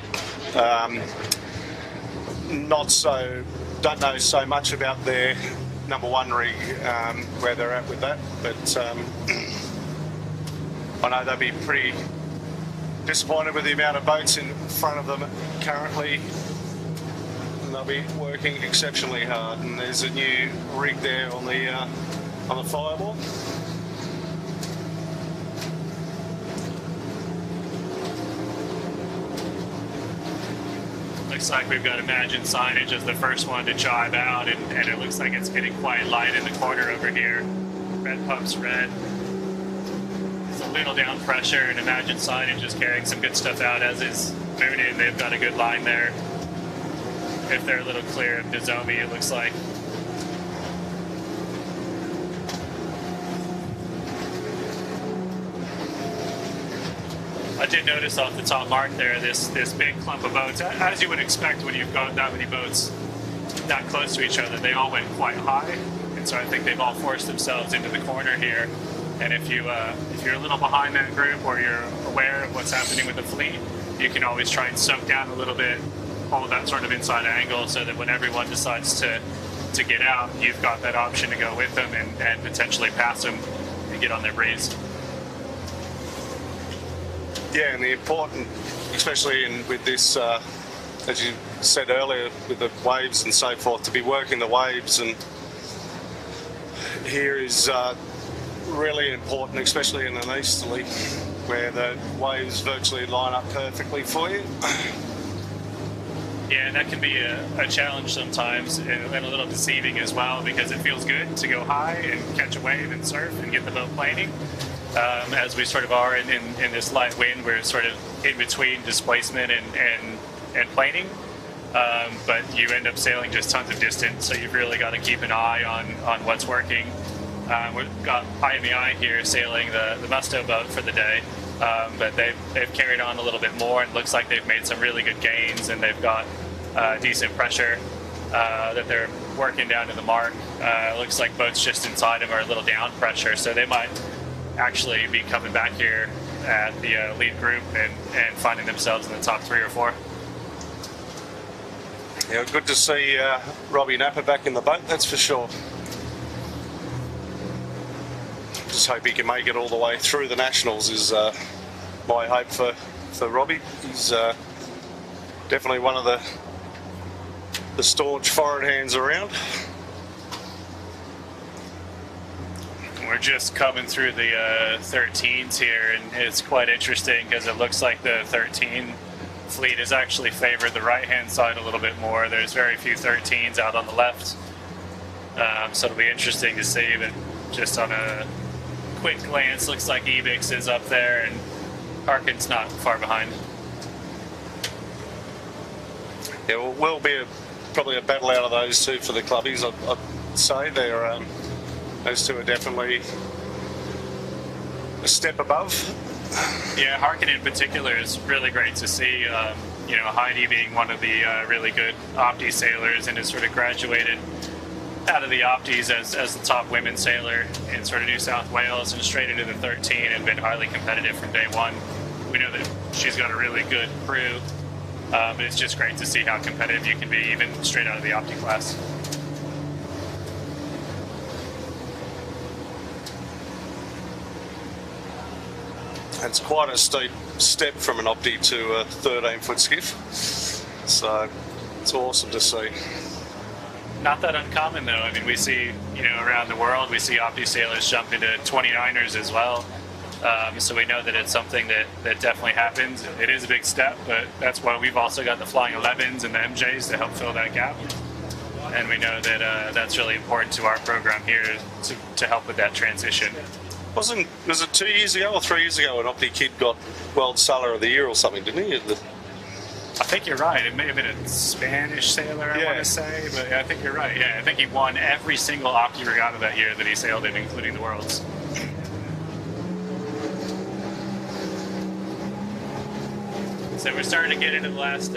Don't know so much about their number 1 rig, where they're at with that, but I know they'll be pretty disappointed with the amount of boats in front of them currently, and they'll be working exceptionally hard. And there's a new rig there on the firewall. Looks like we've got Imagine signage as the first one to jibe out, and it looks like it's getting quite light in the corner over here. Red pumps red. It's a little down pressure, and Imagine signage is carrying some good stuff out, as is Moonin. They've got a good line there. If they're a little clear of Nozomi, it looks like. I did notice off the top mark there, this big clump of boats, as you would expect when you've got that many boats that close to each other. They all went quite high, and so I think they've all forced themselves into the corner here. And if you're a little behind that group, or you're aware of what's happening with the fleet, you can always try and soak down a little bit, hold that sort of inside angle, so that when everyone decides to get out, you've got that option to go with them and potentially pass them and get on their breeze. Yeah, and the important, especially with this, as you said earlier, with the waves and so forth, to be working the waves, and here is really important, especially in an easterly, where the waves virtually line up perfectly for you. Yeah, and that can be a challenge sometimes, and a little deceiving as well, because it feels good to go high and catch a wave and surf and get the boat planing. As we sort of are in this light wind, we're sort of in between displacement and planing, but you end up sailing just tons of distance, so you've really got to keep an eye on what's working. We've got IMEI here sailing the Musto boat for the day, but they've carried on a little bit more, and looks like they've made some really good gains, and they've got decent pressure that they're working down to the mark. Looks like boats just inside them are a little down pressure, so they might actually be coming back here at the lead group and finding themselves in the top 3 or 4. Yeah, good to see Robbie Napper back in the boat, that's for sure. Just hope he can make it all the way through the Nationals is my hope for Robbie. He's definitely one of the staunch forward hands around. We're just coming through the 13s here, and it's quite interesting because it looks like the 13 fleet has actually favored the right-hand side a little bit more. There's very few 13s out on the left, so it'll be interesting to see. But just on a quick glance, looks like Ebix is up there, and Harkin's not far behind. Yeah, well, will be probably a battle out of those two for the clubbies. I'd say they're. Those two are definitely a step above. Yeah, Harkin in particular is really great to see. Heidi being one of the really good Opti sailors, and has sort of graduated out of the Optis as the top women's sailor in sort of New South Wales, and straight into the 13, and been highly competitive from day one. We know that she's got a really good crew, but it's just great to see how competitive you can be even straight out of the Opti class. It's quite a steep step from an Opti to a 13-foot skiff, so it's awesome to see. Not that uncommon though. I mean, we see, around the world, we see Opti sailors jump into 29ers as well. So we know that it's something that definitely happens. It is a big step, but that's why we've also got the Flying 11s and the MJs to help fill that gap. And we know that that's really important to our program here to help with that transition. Was it 2 years ago or 3 years ago an Opti kid got World Sailor of the Year or something, didn't he? I think you're right. It may have been a Spanish sailor, I want to say, but I think you're right. Yeah, I think he won every single Opti regatta that year that he sailed in, including the Worlds. So we're starting to get into the last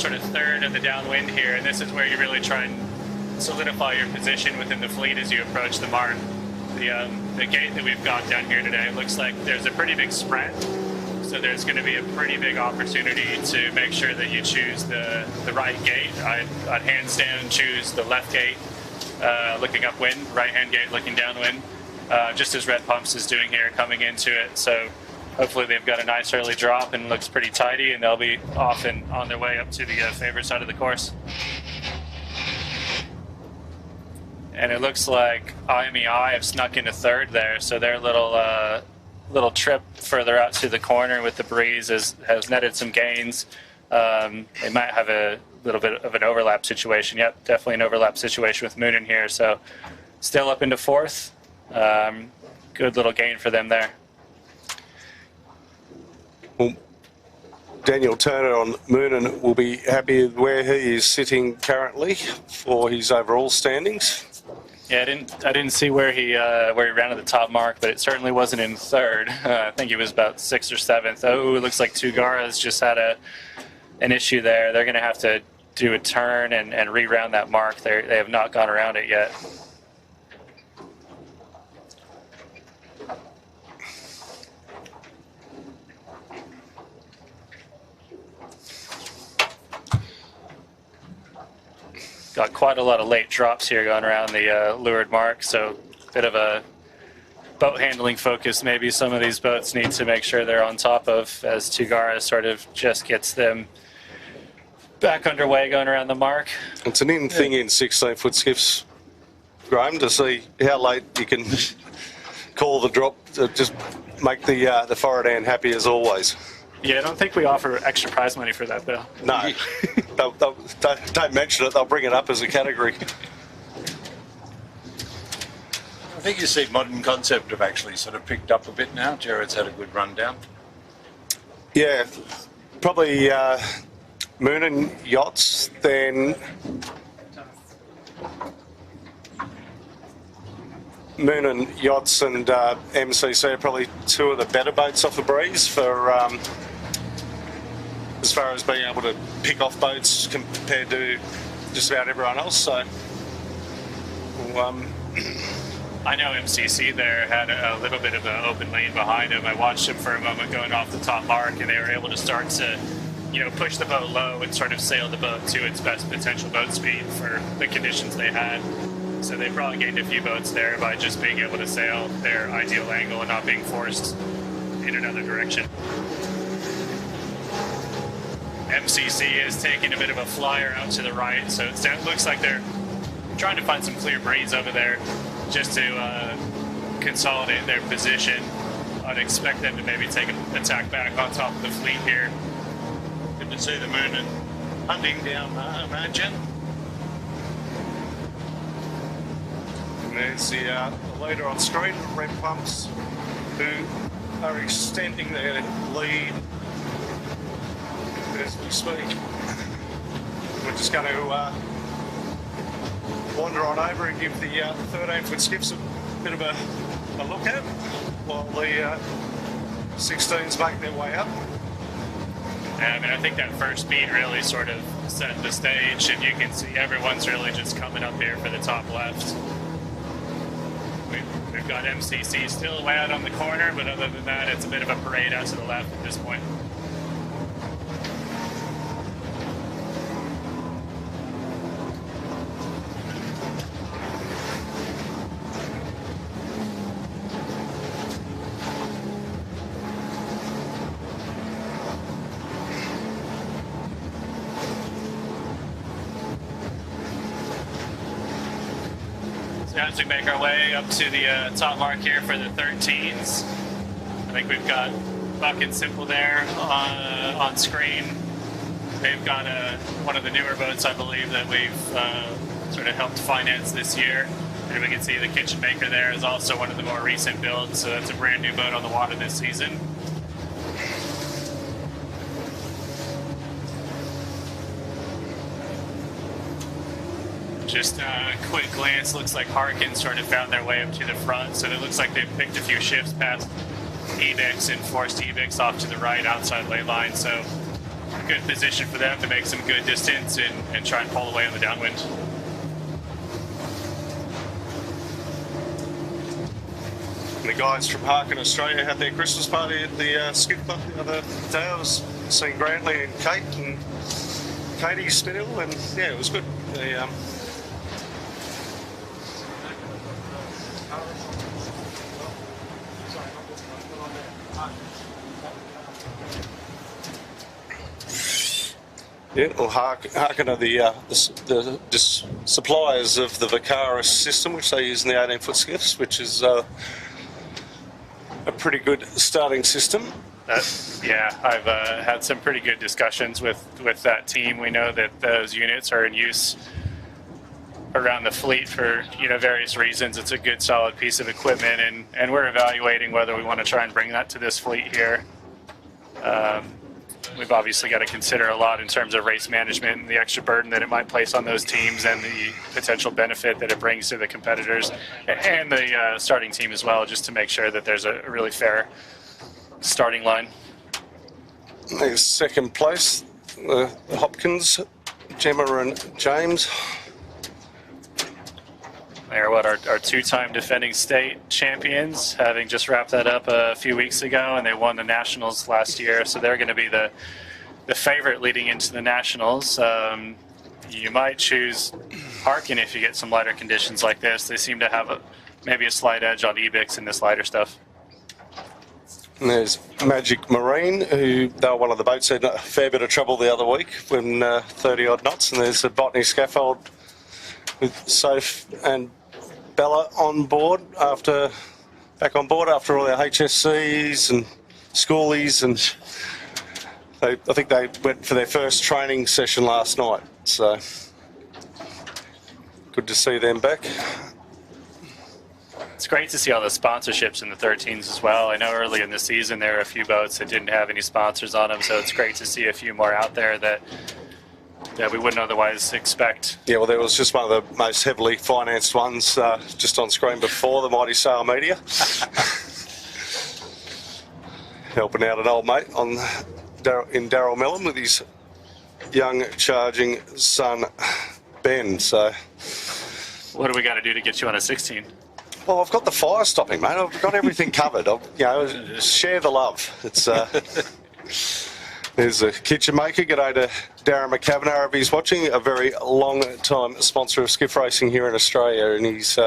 sort of third of the downwind here, and this is where you really try and solidify your position within the fleet as you approach the mark. The gate that we've got down here today looks like there's a pretty big spread, so there's going to be a pretty big opportunity to make sure that you choose the right gate. I'd handstand and choose the left gate looking upwind, right hand gate looking downwind, just as Red Pumps is doing here coming into it. So hopefully they've got a nice early drop and looks pretty tidy, and they'll be off and on their way up to the favorite side of the course. And it looks like IMEI have snuck into third there, so their little trip further out to the corner with the breeze has netted some gains. They might have a little bit of an overlap situation. Yep, definitely an overlap situation with Moon in here, so still up into fourth. Good little gain for them there. Well, Daniel Turner on Moonen will be happy with where he is sitting currently for his overall standings. Yeah, I didn't see where he ran at the top mark, but it certainly wasn't in third. I think he was about 6th or 7th. Oh, it looks like Tugara's just had an issue there. They're going to have to do a turn and re-round that mark. They have not gone around it yet. Got quite a lot of late drops here going around the leeward mark, so a bit of a boat handling focus maybe some of these boats need to make sure they're on top of, as Tugara sort of just gets them back underway going around the mark. It's an in thing in 16-foot skiffs, Graham, to see how late you can call the drop to just make the forward hand happy as always. Yeah, I don't think we offer extra prize money for that, though. No, don't mention it. They'll bring it up as a category. I think you see modern concept have actually sort of picked up a bit now. Jared's had a good rundown. Yeah, probably Moonen Yachts, then Moonen Yachts and MCC are probably two of the better boats off the breeze for as far as being able to pick off boats compared to just about everyone else. So I know MCC there had a little bit of an open lane behind him. I watched him for a moment going off the top mark, and they were able to start to, push the boat low and sort of sail the boat to its best potential boat speed for the conditions they had. So they probably gained a few boats there by just being able to sail their ideal angle and not being forced in another direction. MCC is taking a bit of a flyer out to the right, so it looks like they're trying to find some clear breeze over there just to consolidate their position. I'd expect them to maybe take an attack back on top of the fleet here. Good to see the moon and hunting down, I imagine. and there's the leader on screen, Red Pumps, who are extending their lead as we speak. We're just going to wander on over and give the 13-foot skiffs a bit of a look at while the 16s make their way up. Yeah, I think that first beat really sort of set the stage, and you can see everyone's really just coming up here for the top left. We've got MCC still way out on the corner, but other than that, it's a bit of a parade out to the left at this point. As we make our way up to the top mark here for the 13s, I think we've got Buck and Simple there on screen. They've got one of the newer boats, I believe, that we've sort of helped finance this year. And we can see the Kitchen Maker there is also one of the more recent builds, so that's a brand new boat on the water this season. Just a quick glance, looks like Harkins sort of found their way up to the front, so it looks like they've picked a few ships past Ebix and forced Ebix off to the right outside ley line, so good position for them to make some good distance and try and pull away on the downwind. And the guys from Harkin Australia had their Christmas party at the skiff club the other day. I was seeing Grantly and Katie Spinell, and yeah, it was good. Yeah, well, Harkin are the suppliers of the Vicaris system, which they use in the 18-foot skiffs, which is a pretty good starting system. Yeah, I've had some pretty good discussions with that team. We know that those units are in use around the fleet for various reasons. It's a good, solid piece of equipment, and we're evaluating whether we want to try and bring that to this fleet here. We've obviously got to consider a lot in terms of race management and the extra burden that it might place on those teams and the potential benefit that it brings to the competitors and the starting team as well, just to make sure that there's a really fair starting line. There's second place, the Hopkins, Gemma and James. They're our two-time defending state champions, having just wrapped that up a few weeks ago, and they won the nationals last year. So they're going to be the favorite leading into the nationals. You might choose Harkin if you get some lighter conditions like this. They seem to have maybe a slight edge on Ebix in this lighter stuff. And there's Magic Marine, who they were one of the boats in a fair bit of trouble the other week when 30-odd knots. And there's the Botany Scaffold with Soph and Bella on board back on board after all their HSCs and schoolies, and I think they went for their first training session last night. So good to see them back. It's great to see all the sponsorships in the 13s as well. I know early in the season there were a few boats that didn't have any sponsors on them, so it's great to see a few more out there that we wouldn't otherwise expect. Yeah, well, there was just one of the most heavily financed ones just on screen before, the Mighty Sail Media. Helping out an old mate in Daryl Mellon with his young charging son, Ben. So, what do we got to do to get you on a 16? Well, I've got the fire stopping, mate. I've got everything covered. Share the love. It's... There's a kitchen maker. G'day to Darren McCavanagh if he's watching, a very long-time sponsor of skiff racing here in Australia, and he's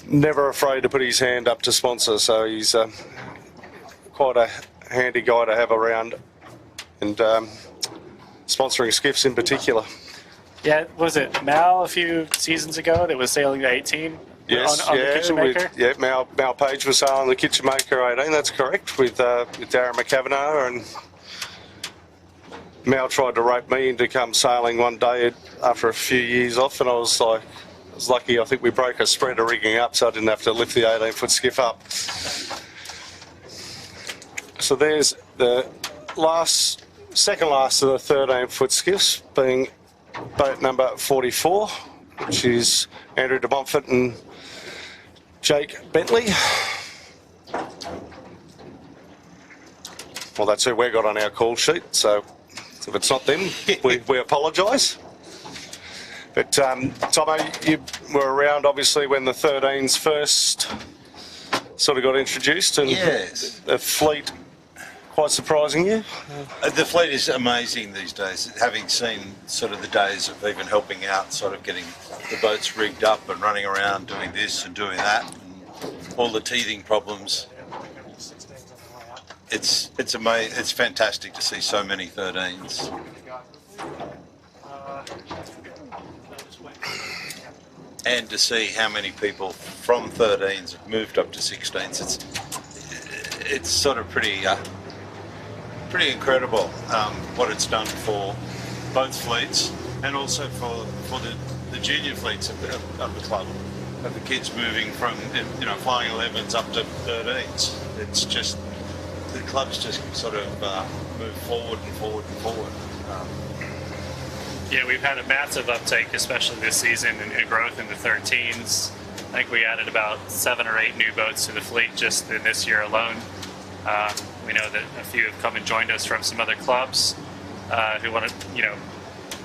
never afraid to put his hand up to sponsor, so he's quite a handy guy to have around, and sponsoring skiffs in particular. Yeah, was it Mal a few seasons ago that was sailing the 18? Yes, on the kitchen maker? Mal Page was sailing the kitchen maker 18, that's correct, with Darren McCavanagh, and Mal tried to rope me into come sailing one day after a few years off, and I was lucky. I think we broke a spreader rigging up, so I didn't have to lift the 18-foot skiff up. So there's the second last of the 13-foot skiffs, being boat number 44, which is Andrew de Montfort and Jake Bentley. Well, that's who we got on our call sheet, so if it's not them, we apologise. But Tomo, you were around obviously when the 13s first sort of got introduced, and yes, the fleet quite surprising you? The fleet is amazing these days, having seen sort of the days of even helping out, sort of getting the boats rigged up and running around doing this and doing that, and all the teething problems. It's amazing. It's fantastic to see so many 13s. And to see how many people from 13s have moved up to 16s. It's sort of pretty incredible what it's done for both fleets, and also for the junior fleets of the club, of the kids moving from flying 11s up to 13s. It's just the club's just sort of moved forward and forward and forward. Yeah, we've had a massive uptake, especially this season, and growth in the 13s. I think we added about 7 or 8 new boats to the fleet just in this year alone. We know that a few have come and joined us from some other clubs. who want to,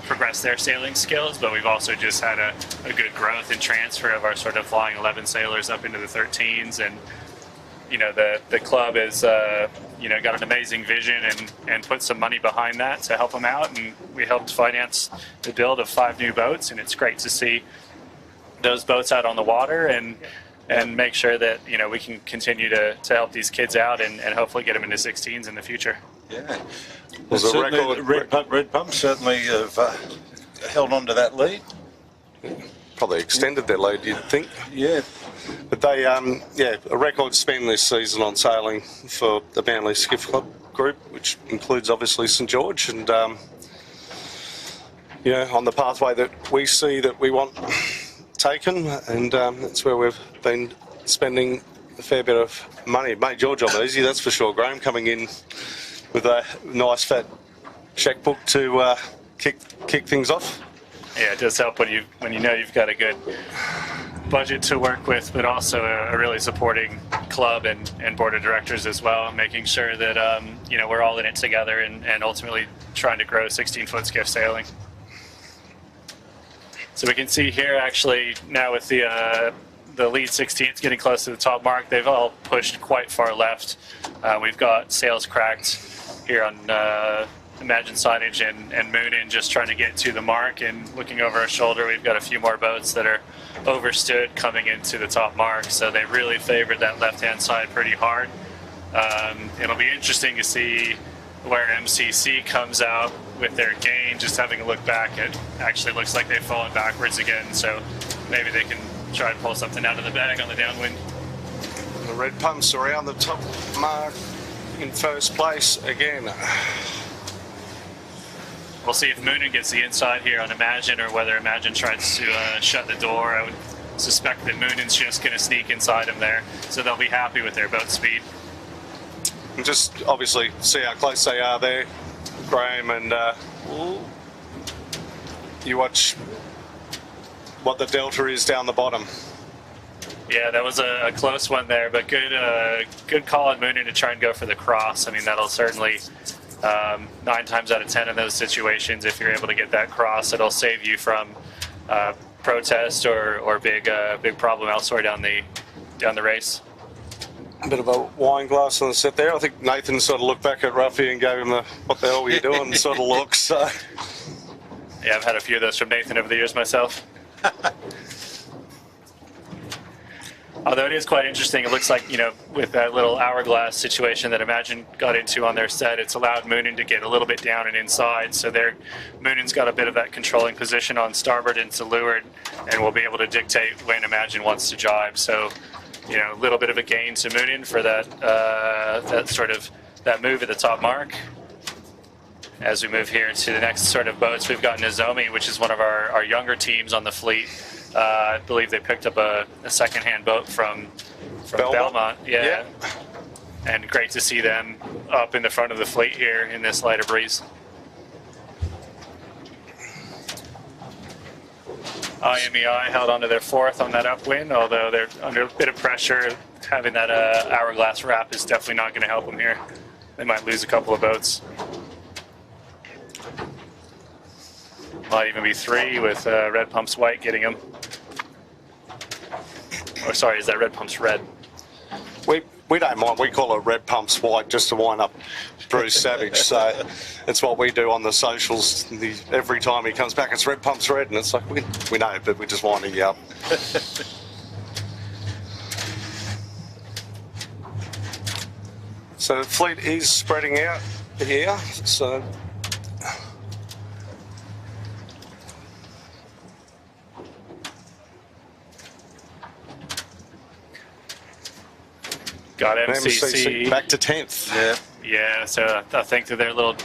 progress their sailing skills, but we've also just had a good growth and transfer of our sort of flying 11 sailors up into the 13s. And the club has got an amazing vision and put some money behind that to help them out, and we helped finance the build of 5 new boats, and it's great to see those boats out on the water and make sure that we can continue to help these kids out and hopefully get them into 16s in the future. Yeah. Was a Certainly, record. Red Pump certainly have held on to that lead. Probably extended their lead, you'd think. Yeah. But they, a record spend this season on sailing for the Manly Skiff Club group, which includes obviously St George, and on the pathway that we see that we want taken, and that's where we've been spending a fair bit of money. It made your job easy, that's for sure, Graham, coming in with a nice fat checkbook to kick things off. Yeah, it does help when you know you've got a good budget to work with, but also a really supporting club and board of directors as well, making sure that we're all in it together and ultimately trying to grow 16-foot skiff sailing. So we can see here actually now with the lead 16s getting close to the top mark, they've all pushed quite far left. We've got sails cracked here on Imagine Signage and Moonin just trying to get to the mark, and looking over our shoulder we've got a few more boats that are overstood coming into the top mark, so they really favored that left hand side pretty hard. It'll be interesting to see where MCC comes out with their gain. Just having a look back, it actually looks like they've fallen backwards again, so maybe they can try and pull something out of the bag on the downwind. The Red Pumps around the top mark in first place again. We'll see if Moonin gets the inside here on Imagine, or whether Imagine tries to shut the door. I would suspect that Moonin's just going to sneak inside him there, so they'll be happy with their boat speed. And just obviously see how close they are there, Graham, and you watch what the delta is down the bottom. Yeah, that was a close one there, but good call on Moonin to try and go for the cross. I mean, that'll certainly 9 times out of 10 in those situations, if you're able to get that cross, it'll save you from protest or big problem elsewhere down the race. A bit of a wine glass on the set there. I think Nathan sort of looked back at Ruffy and gave him the "what the hell were you doing" sort of look. So yeah, I've had a few of those from Nathan over the years myself. Although it is quite interesting, it looks like, with that little hourglass situation that Imagine got into on their set, it's allowed Moonin to get a little bit down and inside. So Moonin's got a bit of that controlling position on starboard and to leeward, and will be able to dictate when Imagine wants to jibe. So, a little bit of a gain to Moonin for that move at the top mark. As we move here to the next sort of boats, we've got Nozomi, which is one of our younger teams on the fleet. I believe they picked up a second-hand boat from Belmont. Yeah. And great to see them up in the front of the fleet here in this lighter breeze. IMEI held onto their 4th on that upwind, although they're under a bit of pressure. Having that hourglass wrap is definitely not going to help them here. They might lose a couple of boats. Might even be 3 with Red Pumps White getting them. Or sorry, is that Red Pumps Red? We don't mind. We call it Red Pumps White just to wind up Bruce Savage. So it's what we do on the socials. Every time he comes back, it's Red Pumps Red, and it's like we know, but we're just winding you up. So the fleet is spreading out here. So. Got MCC back to 10th. Yeah, so I think that their little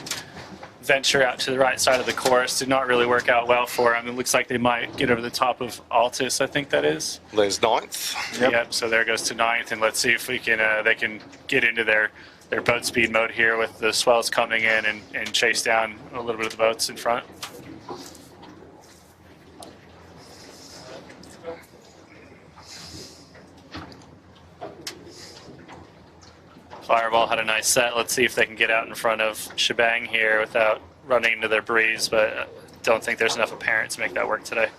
venture out to the right side of the course did not really work out well for them. It looks like they might get over the top of Altus, I think that is. There's 9th. Yep, so there goes to 9th, and let's see if we can they can get into their boat speed mode here with the swells coming in and chase down a little bit of the boats in front. Fireball had a nice set. Let's see if they can get out in front of Shebang here without running into their breeze, but don't think there's enough apparent to make that work today.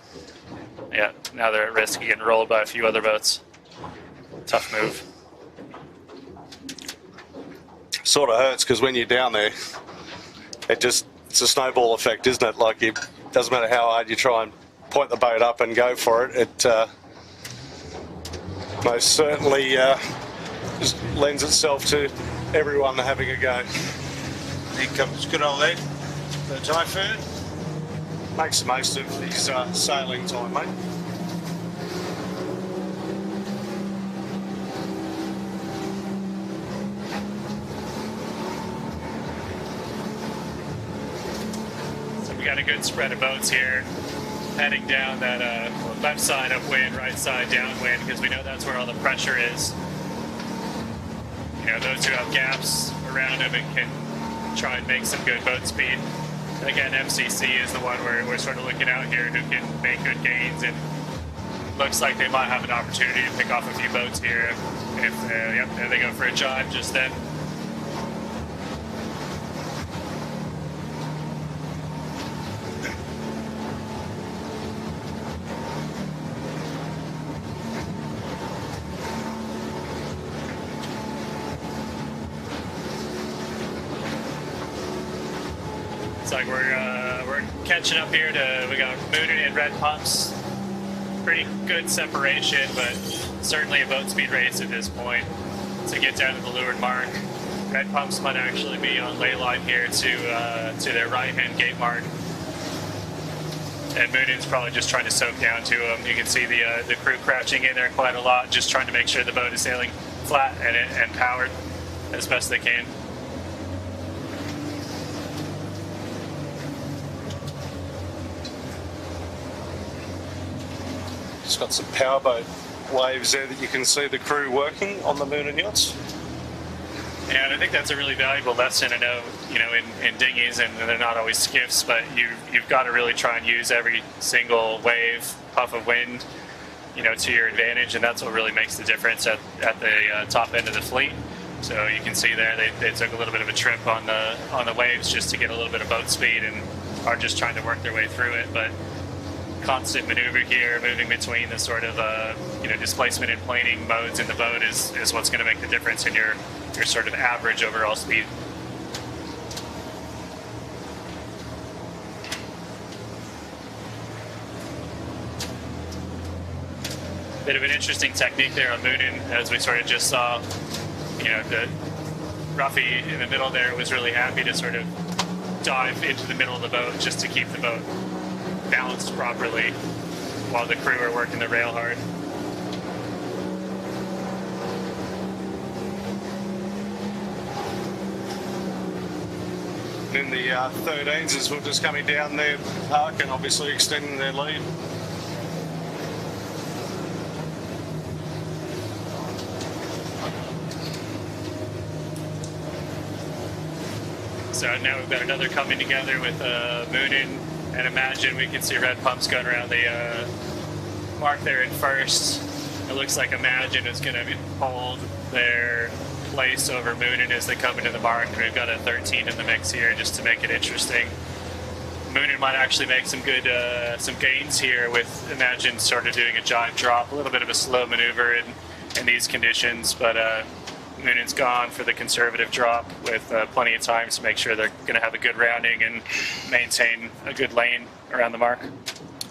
Yeah, now they're at risk of getting rolled by a few other boats. Tough move. Sort of hurts because when you're down there, it's a snowball effect, isn't it? Like, it doesn't matter how hard you try and point the boat up and go for it, it most certainly just lends itself to everyone having a go. Here comes good old Ed, the Typhoon. Makes the most of his sailing time, mate. So we got a good spread of boats here, heading down that left side upwind, right side downwind, because we know that's where all the pressure is. You know, those who have gaps around them and can try and make some good boat speed. Again, MCC is the one we're sort of looking out here who can make good gains, and looks like they might have an opportunity to pick off a few boats here. If yep, there they go for a jibe just then. It's like we're catching up here to, we got Moonin and red pumps. Pretty good separation, but certainly a boat speed race at this point to get down to the leeward mark. Red pumps might actually be on ley line here to their right hand gate mark. And Moonin's probably just trying to soak down to them. You can see the crew crouching in there quite a lot, just trying to make sure the boat is sailing flat and powered as best they can. Just got some powerboat waves there that you can see the crew working on the Moonin yachts. Yeah, and I think that's a really valuable lesson. I know, you know, in dinghies, and they're not always skiffs, but you've got to really try and use every single wave, puff of wind, you know, to your advantage, and that's what really makes the difference at the top end of the fleet. So you can see there they took a little bit of a trip on the waves just to get a little bit of boat speed, and are just trying to work their way through it. But constant maneuver here, moving between the sort of you know, displacement and planing modes in the boat is what's going to make the difference in your sort of average overall speed. Bit of an interesting technique there on Moonin, as we sort of just saw. You know, the Ruffy in the middle there was really happy to sort of dive into the middle of the boat just to keep the boat balanced properly while the crew are working the rail hard. Then the 13s as well, just coming down their park and obviously extending their lead. So now we've got another coming together with Moonin and Imagine. We can see red pumps going around the mark there in first. It looks like Imagine is going to hold their place over Moonin as they come into the mark, and we've got a 13 in the mix here just to make it interesting. Moonin might actually make some good some gains here with Imagine sort of doing a jibe drop, a little bit of a slow maneuver in these conditions, but Moonin's gone for the conservative drop with plenty of time to make sure they're going to have a good rounding and maintain a good lane around the mark.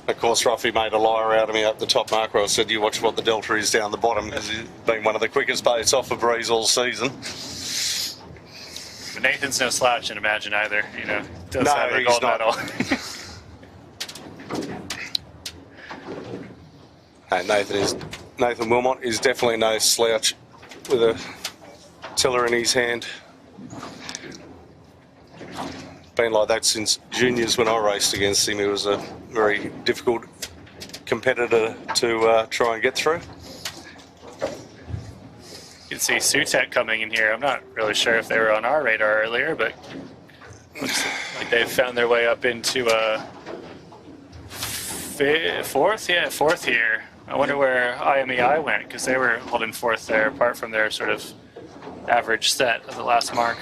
Of course, Ruffy made a liar out of me up the top mark where I said, you watch what the delta is down the bottom, because he's been one of the quickest boats off a breeze all season. But Nathan's no slouch in Imagine either, you know. Does No, have a he's gold not. medal. And Nathan Wilmot is definitely no slouch with a tiller in his hand. Been like that since juniors when I raced against him. He was a very difficult competitor to try and get through. You can see Sutek coming in here. I'm not really sure if they were on our radar earlier, but looks like they've found their way up into fourth? Yeah, fourth here. I wonder where IMEI went, because they were holding fourth there, apart from their sort of average set of the last mark.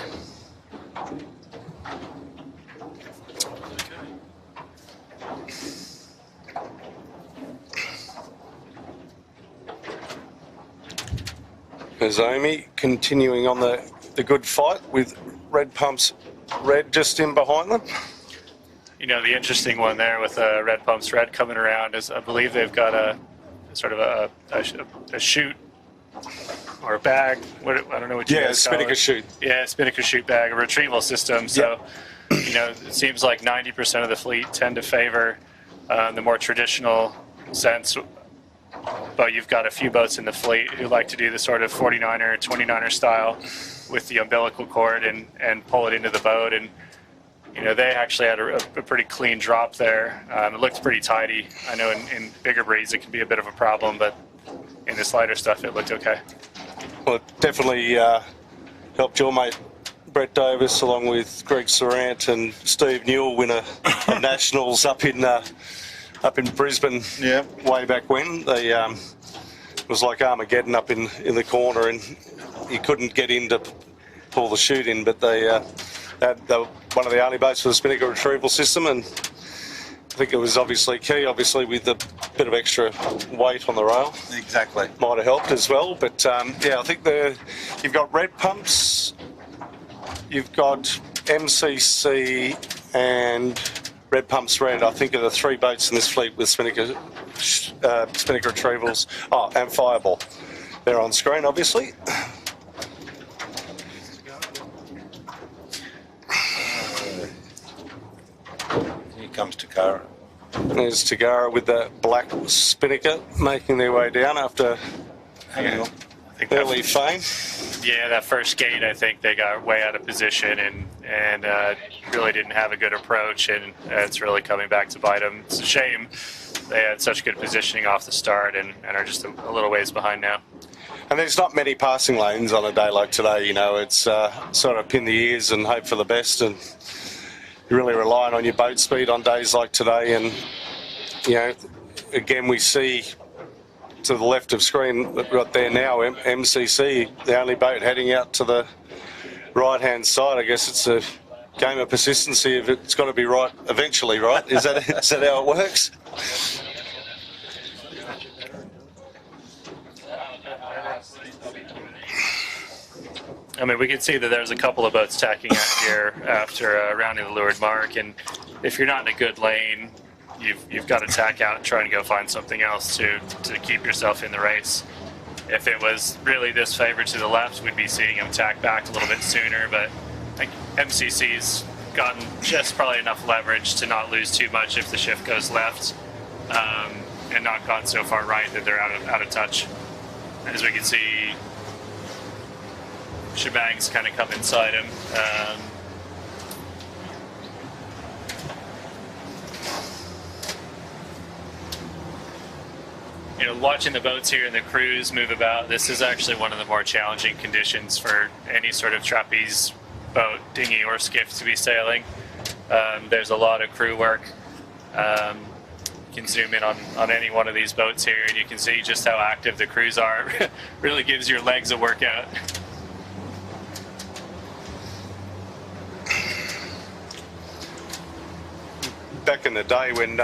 Nozomi continuing on the good fight with Red Pumps Red just in behind them. You know, the interesting one there with Red Pumps Red coming around is I believe they've got a sort of a chute or a bag. I don't know what you guys call it. Spinnaker chute. Yeah, Spinnaker chute bag, a retrieval system. So, you know, it seems like 90% of the fleet tend to favor the more traditional sense. But you've got a few boats in the fleet who like to do the sort of 49er, 29er style with the umbilical cord and pull it into the boat. And, you know, they actually had a pretty clean drop there. It looked pretty tidy. I know in bigger breeds it can be a bit of a problem, but in this lighter stuff it looked okay. Well, it definitely helped your mate Brett Davis along with Greg Sarant and Steve Newell win a nationals up in Brisbane way back when. They it was like Armageddon up in the corner, and you couldn't get in to pull the chute in, but they were one of the only boats with a spinnaker retrieval system, and I think it was obviously key, with a bit of extra weight on the rail. Exactly. Might have helped as well, but yeah, I think you've got Red Pumps, you've got MCC and Red Pumps Red, I think, are the three boats in this fleet with spinnaker retrievals. Oh, and Fireball. They're on screen, obviously. Here comes Takara. There's Tagara with the black spinnaker making their way down after early fame. Yeah, that first gate, I think they got way out of position and really didn't have a good approach, and it's really coming back to bite them. It's a shame they had such good positioning off the start and are just a little ways behind now. And there's not many passing lanes on a day like today, you know. It's sort of pin the ears and hope for the best, and you're really relying on your boat speed on days like today. And, you know, again, we see to the left of screen right there now, MCC, the only boat heading out to the right-hand side. I guess it's a game of persistency. If it's got to be right eventually, right? Is that how it works? I mean, we can see that there's a couple of boats tacking out here after rounding the leeward mark, and if you're not in a good lane, you've got to tack out and try and go find something else to keep yourself in the race. If it was really this favored to the left, we'd be seeing him tack back a little bit sooner, but I think MCC's gotten just probably enough leverage to not lose too much if the shift goes left, and not gone so far right that they're out of touch. As we can see, Shebang's kind of come inside him. You know, watching the boats here and the crews move about, this is actually one of the more challenging conditions for any sort of trapeze boat, dinghy or skiff to be sailing. There's a lot of crew work. You can zoom in on any one of these boats here and you can see just how active the crews are. Really gives your legs a workout. Back in the day when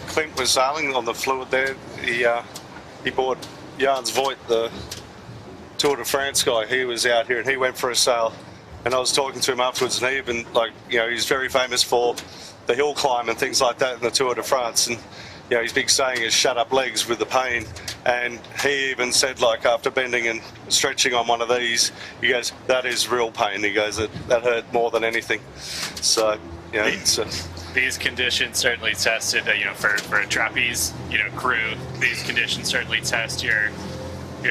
Clint was sailing on the fluid there, he bought Jans Voigt, the Tour de France guy. He was out here and he went for a sail, and I was talking to him afterwards, and he even, like, you know, he's very famous for the hill climb and things like that in the Tour de France, and you know, his big saying is shut up legs with the pain. And he even said, like, after bending and stretching on one of these, he goes, that is real pain. He goes, that hurt more than anything. So, you know, it's these conditions certainly tested, you know, for a trapeze, you know, crew, these conditions certainly test your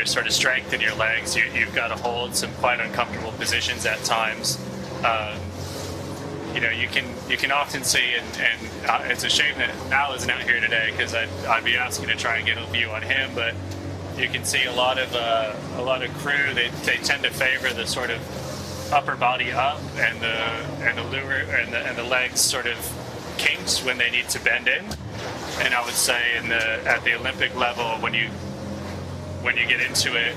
sort of strength in your legs. You've got to hold some quite uncomfortable positions at times. You know, you can often see, and it's a shame that Al isn't out here today because I'd be asking to try and get a view on him, but you can see a lot of crew, they tend to favor the sort of upper body up and the lure and the legs sort of kinked when they need to bend in. And I would say at the Olympic level, when you get into it,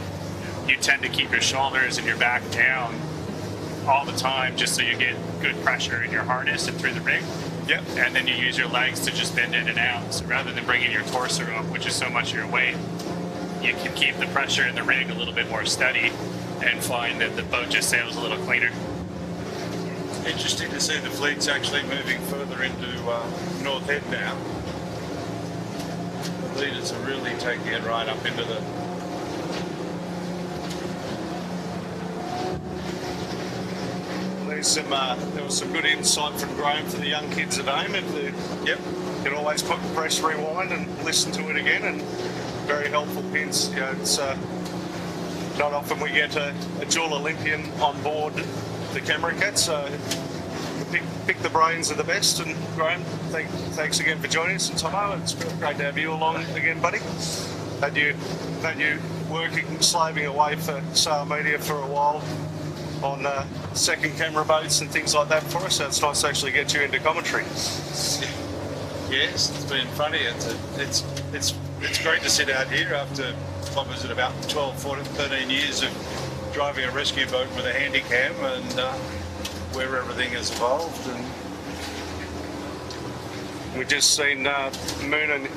you tend to keep your shoulders and your back down all the time just so you get good pressure in your harness and through the rig. Yep. And then you use your legs to just bend in and out. So rather than bringing your torso up, which is so much of your weight, you can keep the pressure in the rig a little bit more steady and find that the boat just sails a little cleaner. Interesting to see the fleet's actually moving further into North Head now. The leaders are really taking it right up into the... There was some good insight from Graham for the young kids at home. Yep. You can always put press rewind and listen to it again, and very helpful hints. You know, it's not often we get a dual Olympian on board the camera cat, so pick the brains of the best. And Graham, thanks again for joining us. And Tomo, it's great to have you along again, buddy. Had you working, slaving away for Sail Media for a while on second camera boats and things like that for us, so it's nice to actually get you into commentary. Yes, it's been funny. It's great to sit out here after, what was it, about 12, 14, 13 years of driving a rescue boat with a handy cam, and where everything has evolved. And we've just seen Moon and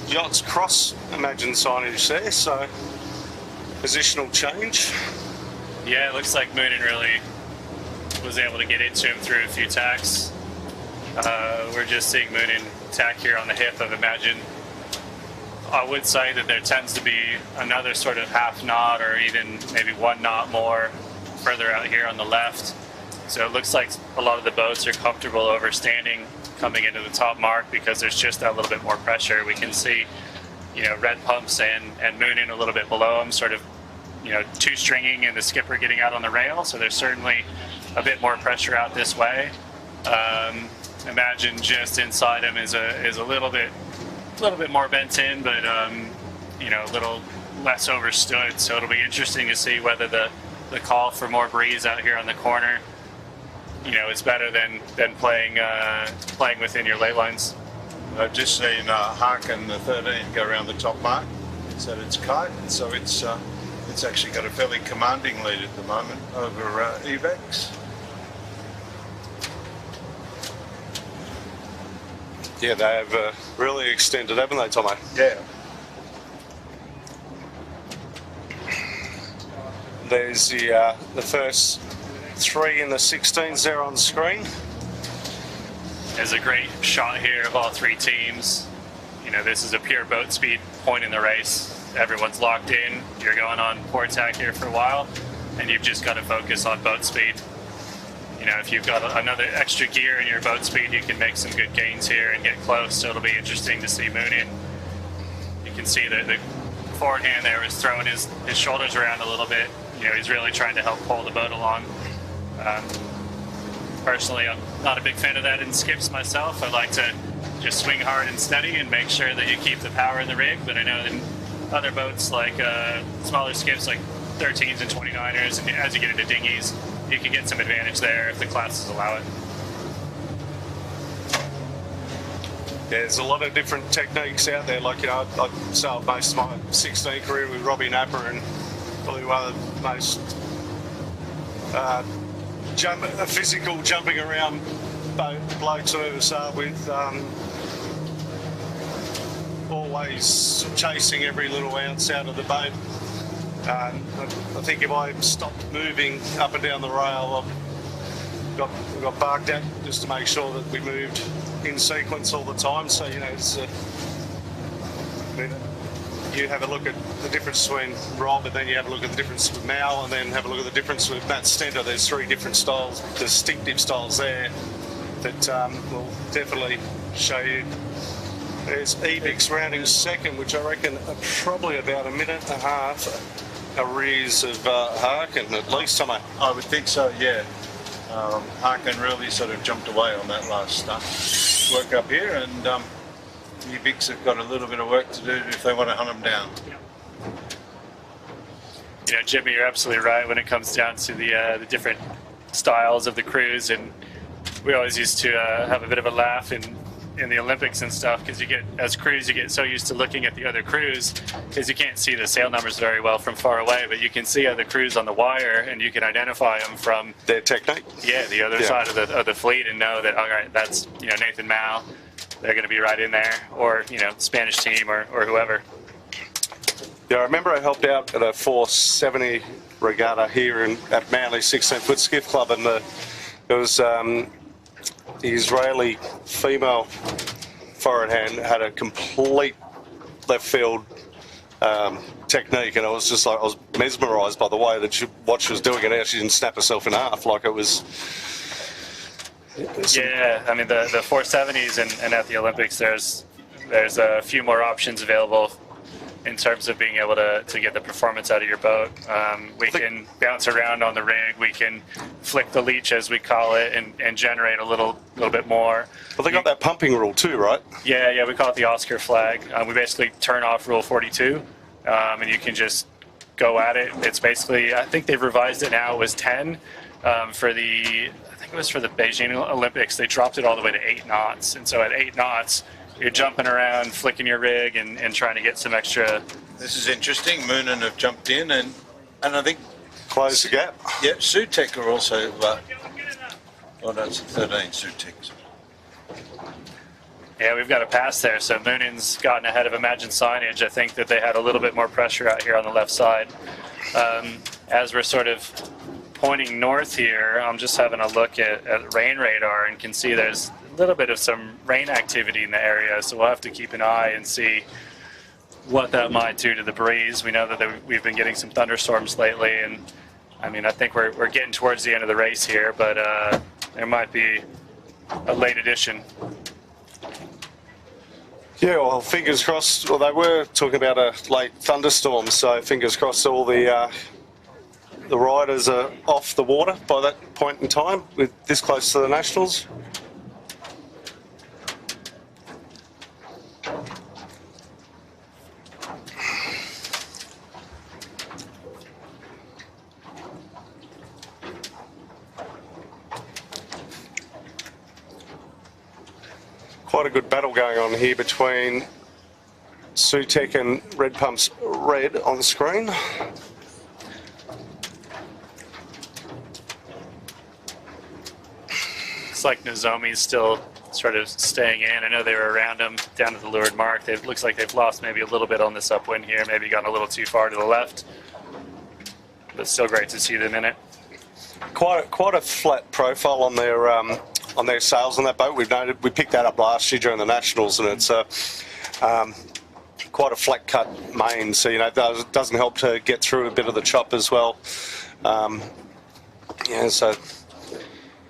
Yachts Cross Imagine signage there, so positional change. Yeah, it looks like Moonin really was able to get into him through a few tacks. We're just seeing Moonin tack here on the hip of Imagine. I would say that there tends to be another sort of half knot or even maybe 1 knot more further out here on the left. So it looks like a lot of the boats are comfortable overstanding coming into the top mark because there's just that little bit more pressure. We can see, you know, red pumps and Moonin a little bit below them, sort of, you know, two stringing and the skipper getting out on the rail. So there's certainly a bit more pressure out this way. Imagine just inside him is a little bit more bent in, but you know, a little less overstood. So it'll be interesting to see whether the call for more breeze out here on the corner, you know, is better than playing within your ley lines. I've just seen Harkin, the 13, go around the top mark. So it's kite, so it's actually got a fairly commanding lead at the moment over Evacs. Yeah, they have really extended, haven't they, Tomo? Yeah. There's the first 3 in the 16s there on screen. There's a great shot here of all 3 teams. You know, this is a pure boat speed point in the race. Everyone's locked in. You're going on port tack here for a while, and you've just got to focus on boat speed. You know, if you've got another extra gear in your boat speed, you can make some good gains here and get close. So it'll be interesting to see Moonin. You can see that the forward hand there is throwing his shoulders around a little bit. You know, he's really trying to help pull the boat along. Personally, I'm not a big fan of that in skiffs myself. I like to just swing hard and steady and make sure that you keep the power in the rig. But I know in other boats, like smaller skiffs like 13s and 29ers, and as you get into dinghies, you can get some advantage there if the classes allow it. There's a lot of different techniques out there. Like, you know, I sailed most of my 16 career with Robbie Napper, and probably one of the most physical jumping around blokes I've ever sailed with. Always chasing every little ounce out of the boat. I think if I stopped moving up and down the rail, I got barked at just to make sure that we moved in sequence all the time. So, you know, it's, you have a look at the difference between Rob, and then you have a look at the difference with Mal, and then have a look at the difference with Matt Stenter. There's 3 different styles, distinctive styles there that will definitely show you. There's Ebix rounding second, which I reckon are probably about a minute and a half arrears of Harkin, at least, Tomo. I would think so, yeah. Harkin really sort of jumped away on that last work up here, and the Ebix have got a little bit of work to do if they want to hunt them down. You know, Jimmy, you're absolutely right when it comes down to the different styles of the crews, and we always used to have a bit of a laugh in the Olympics and stuff, because you get, as crews, you get so used to looking at the other crews because you can't see the sail numbers very well from far away, but you can see other crews on the wire and you can identify them from their technique. Yeah, the other side of the fleet, and know that, all right, that's, you know, Nathan Mal, they're going to be right in there, or, you know, Spanish team or whoever. Yeah, I remember I helped out at a 470 regatta here at Manly 16-foot Skiff Club, and it was the Israeli female forward hand had a complete left field technique, and I was just like, I was mesmerised by the way that what she was doing, and how she didn't snap herself in half like it was. Yeah, I mean the 470s and at the Olympics there's a few more options available in terms of being able to get the performance out of your boat. We can bounce around on the rig, we can flick the leech as we call it, and generate a little bit more. Well, they got that pumping rule too, right? Yeah, we call it the Oscar flag. We basically turn off Rule 42, and you can just go at it. It's basically, I think they've revised it now, it was 10 for the, I think it was for the Beijing Olympics, they dropped it all the way to 8 knots. And so at 8 knots, you're jumping around, flicking your rig, and trying to get some extra. This is interesting. Moonen have jumped in, and I think Close the gap. yeah, Sutek are also. Oh, that's 13 Sutek. Yeah, we've got a pass there. So Moonen's gotten ahead of Imagine Signage. I think that they had a little bit more pressure out here on the left side. As we're sort of pointing north here, I'm just having a look at rain radar and can see there's a little bit of some rain activity in the area. So we'll have to keep an eye and see what that might do to the breeze. We know that we've been getting some thunderstorms lately, and I mean, I think we're getting towards the end of the race here, but there might be a late addition. Yeah, well, fingers crossed. Well, they were talking about a late thunderstorm, so fingers crossed all the riders are off the water by that point in time, with this close to the Nationals. Quite a good battle going on here between Sutek and Red Pump's Red on the screen. Looks like Nozomi's still sort of staying in. I know they were around him down at the leeward mark. It looks like they've lost maybe a little bit on this upwind here, maybe gone a little too far to the left. But still great to see them in it. Quite a flat profile on their sails on that boat. We picked that up last year during the Nationals, and it's quite a flat cut main, so it doesn't help to get through a bit of the chop as well.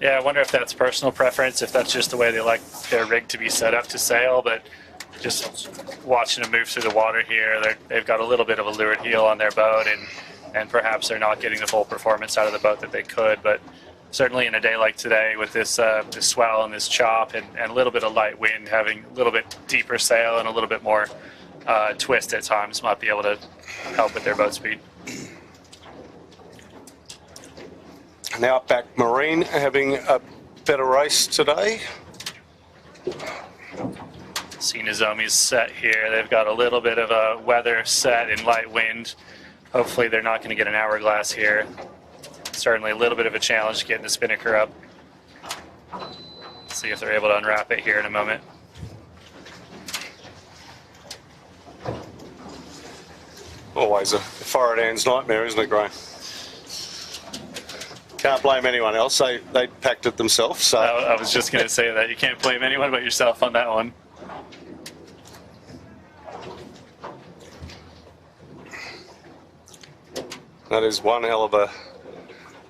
Yeah, I wonder if that's personal preference, if that's just the way they like their rig to be set up to sail, but just watching them move through the water here, they've got a little bit of a leeward heel on their boat, and perhaps they're not getting the full performance out of the boat that they could, but certainly in a day like today with this swell and this chop and a little bit of light wind, having a little bit deeper sail and a little bit more twist at times might be able to help with their boat speed. Now Outback Marine having a better race today. See Nozomi's set here. They've got a little bit of a weather set in light wind. Hopefully they're not going to get an hourglass here. Certainly a little bit of a challenge getting the spinnaker up. Let's see if they're able to unwrap it here in a moment. Always a forward hand's nightmare, isn't it, Graham? Can't blame anyone else. They packed it themselves. So I was just going to say that. You can't blame anyone but yourself on that one. that is one hell of a,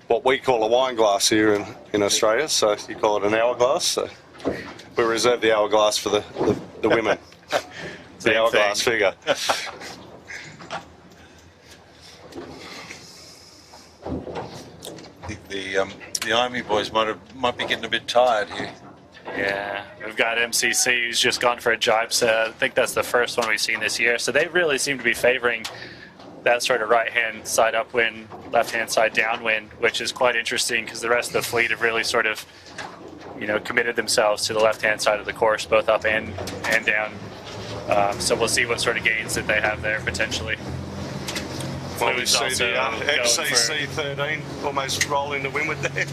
what we call a wine glass here in Australia. So you call it an hourglass. So we reserve the hourglass for the women. The hourglass figure. The Army boys might be getting a bit tired here. Yeah, we've got MCC who's just gone for a jibe set. I think that's the first one we've seen this year. So they really seem to be favoring that sort of right-hand side upwind, left-hand side downwind, which is quite interesting because the rest of the fleet have really sort of, committed themselves to the left-hand side of the course, both up and down. So we'll see what sort of gains that they have there potentially. Well, we see the XCC 13 almost roll into windward there.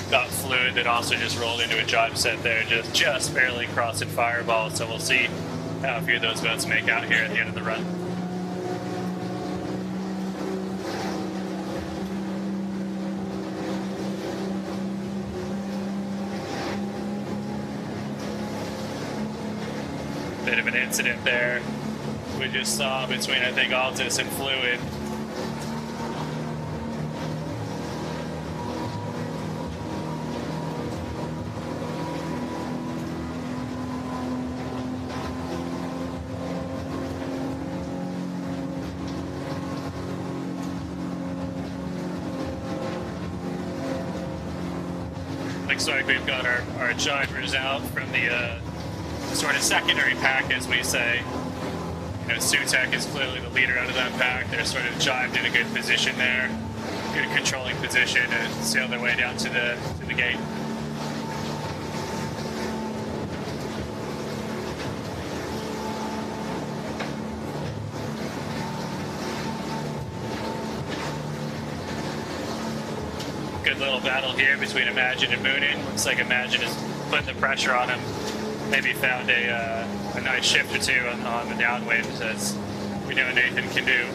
Got Fluid that also just rolled into a jibe set there, just barely crossing Fireball. So we'll see how a few of those boats make out here at the end of the run. bit of an incident there. We just saw between, I think, Altus and Fluid. Looks like we've got our jibers out from the sort of secondary pack, as we say. You know, Sutek is clearly the leader out of that pack. They're sort of jibed in a good position there, good controlling position to sail their way down to the gate. Good little battle here between Imagine and Moonin. Looks like Imagine is putting the pressure on him. Maybe found a nice shift or two on the downwind, as we know Nathan can do.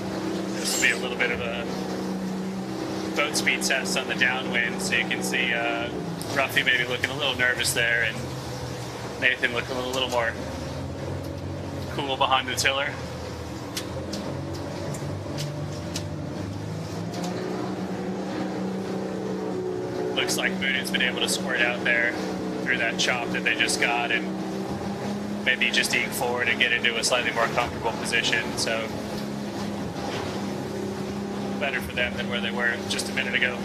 This will be a little bit of a boat speed test on the downwind, so you can see Ruffy maybe looking a little nervous there, and Nathan looking a little more cool behind the tiller. Looks like Moonin's been able to squirt out there through that chop that they just got, and maybe just eke forward and get into a slightly more comfortable position. So better for them than where they were just a minute ago.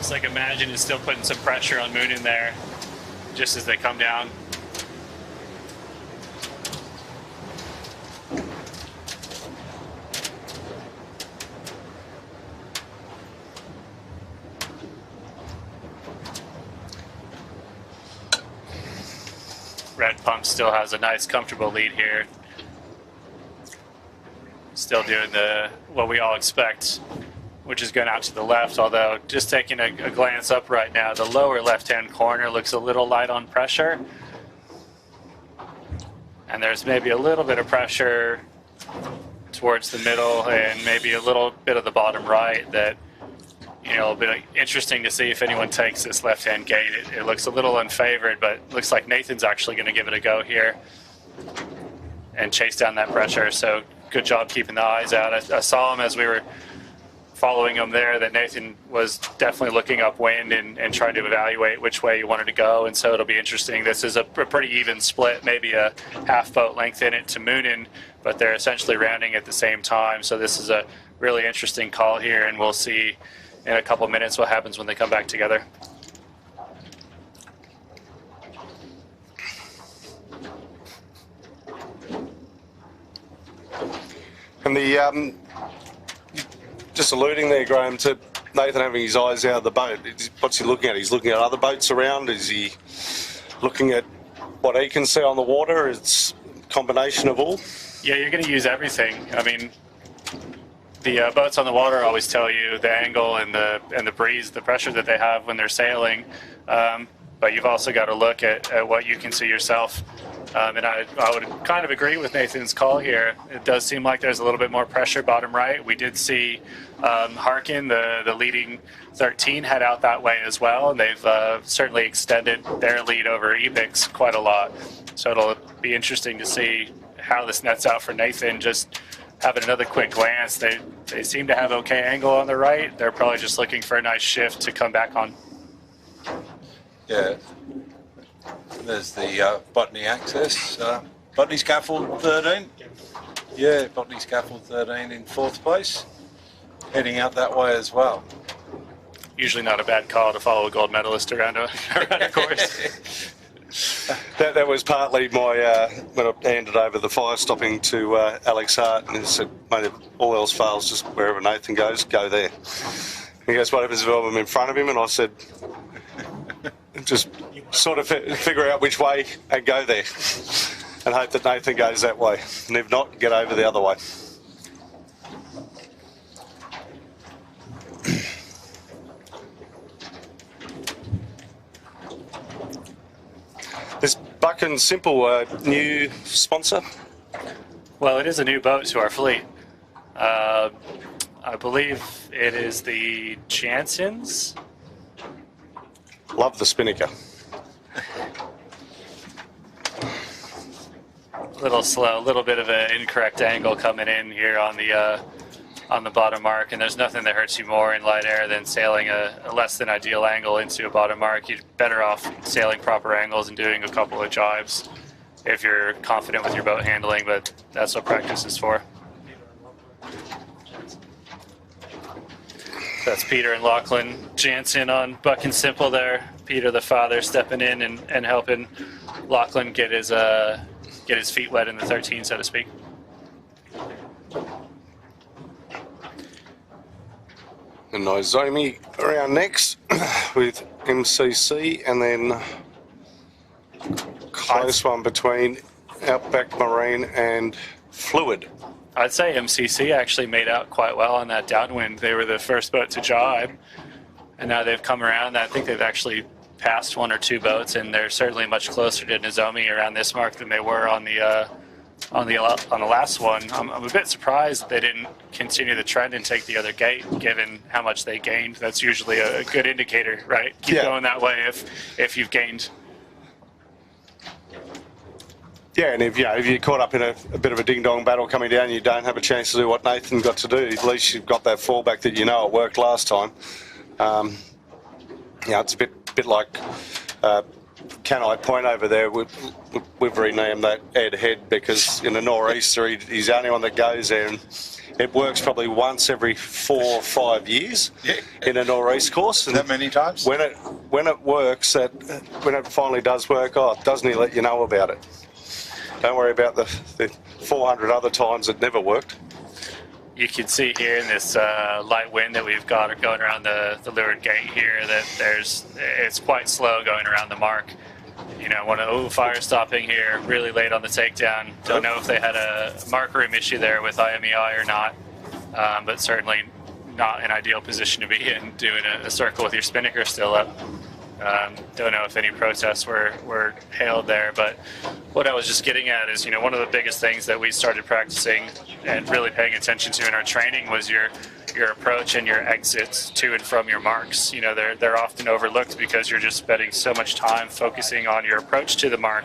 Looks like Imagine is still putting some pressure on Moonin there, just as they come down. Red Pump still has a nice, comfortable lead here. Still doing what we all expect, which is going out to the left, although just taking a glance up right now, the lower left-hand corner looks a little light on pressure. And there's maybe a little bit of pressure towards the middle and maybe a little bit of the bottom right that, you know, it'll be interesting to see if anyone takes this left-hand gate. It looks a little unfavored, but looks like Nathan's actually going to give it a go here and chase down that pressure. So good job keeping the eyes out. I saw him as we were following him there, that Nathan was definitely looking upwind and trying to evaluate which way he wanted to go, and so it'll be interesting. This is a pretty even split, maybe a half boat length in it to Moonin, but they're essentially rounding at the same time, so this is a really interesting call here, and we'll see in a couple minutes what happens when they come back together. And the just alluding there, Graham, to Nathan having his eyes out of the boat. What's he looking at? He's looking at other boats around. Is he looking at what he can see on the water? It's a combination of all. Yeah, you're going to use everything. I mean, the boats on the water always tell you the angle and the breeze, the pressure that they have when they're sailing. But you've also got to look at what you can see yourself. And I would kind of agree with Nathan's call here. It does seem like there's a little bit more pressure bottom right. We did see Harkin, the leading 13, head out that way as well, and they've certainly extended their lead over Ebix quite a lot. So it'll be interesting to see how this nets out for Nathan. Just having another quick glance, they seem to have okay angle on the right. They're probably just looking for a nice shift to come back on. Yeah. There's the Botany access. Botany scaffold 13. Yeah, Botany scaffold 13 in 4th place. Heading out that way as well. Usually not a bad call to follow a gold medalist around a course. That was partly my, when I handed over the fire stopping to Alex Hart, and he said, mate, if all else fails, just wherever Nathan goes, go there. And he goes, what happens if I'm in front of him? And I said, just sort of figure out which way and go there. and hope that Nathan goes that way. And if not, get over the other way. Is Buck and Simple a new sponsor? Well, it is a new boat to our fleet. I believe it is the Jansons. Love the Spinnaker. A little slow, a little bit of an incorrect angle coming in here on the bottom mark, and there's nothing that hurts you more in light air than sailing a less than ideal angle into a bottom mark. You're better off sailing proper angles and doing a couple of jibes if you're confident with your boat handling, but that's what practice is for. That's Peter and Lachlan Jansen on Buck and Simple there. Peter, the father, stepping in and helping Lachlan get his feet wet in the 13, so to speak. And Nozomi around next with MCC, and then close one between Outback Marine and Fluid. I'd say MCC actually made out quite well on that downwind. They were the first boat to jibe, and now they've come around. I think they've actually passed one or two boats, and they're certainly much closer to Nozomi around this mark than they were on the last one. I'm a bit surprised they didn't continue the trend and take the other gate, given how much they gained. That's usually a good indicator, right? Keep going that way if you've gained. Yeah, and if you're caught up in a bit of a ding-dong battle coming down, you don't have a chance to do what Nathan got to do. At least you've got that fallback that you know it worked last time. It's a bit like Canai Point over there. We've renamed that Ed Head because in the nor'easter he's the only one that goes there, and it works probably once every 4 or 5 years in a nor'east course. And that many times? When it works, when it finally does work, doesn't he let you know about it? Don't worry about the 400 other times it never worked. You can see here in this light wind that we've got going around the leeward gate here that it's quite slow going around the mark. Fire stopping here really late on the takedown. Don't know if they had a mark room issue there with IMEI or not, but certainly not an ideal position to be in doing a circle with your spinnaker still up. Don't know if any protests were hailed there, but what I was just getting at is, one of the biggest things that we started practicing and really paying attention to in our training was your approach and your exits to and from your marks. They're often overlooked because you're just spending so much time focusing on your approach to the mark,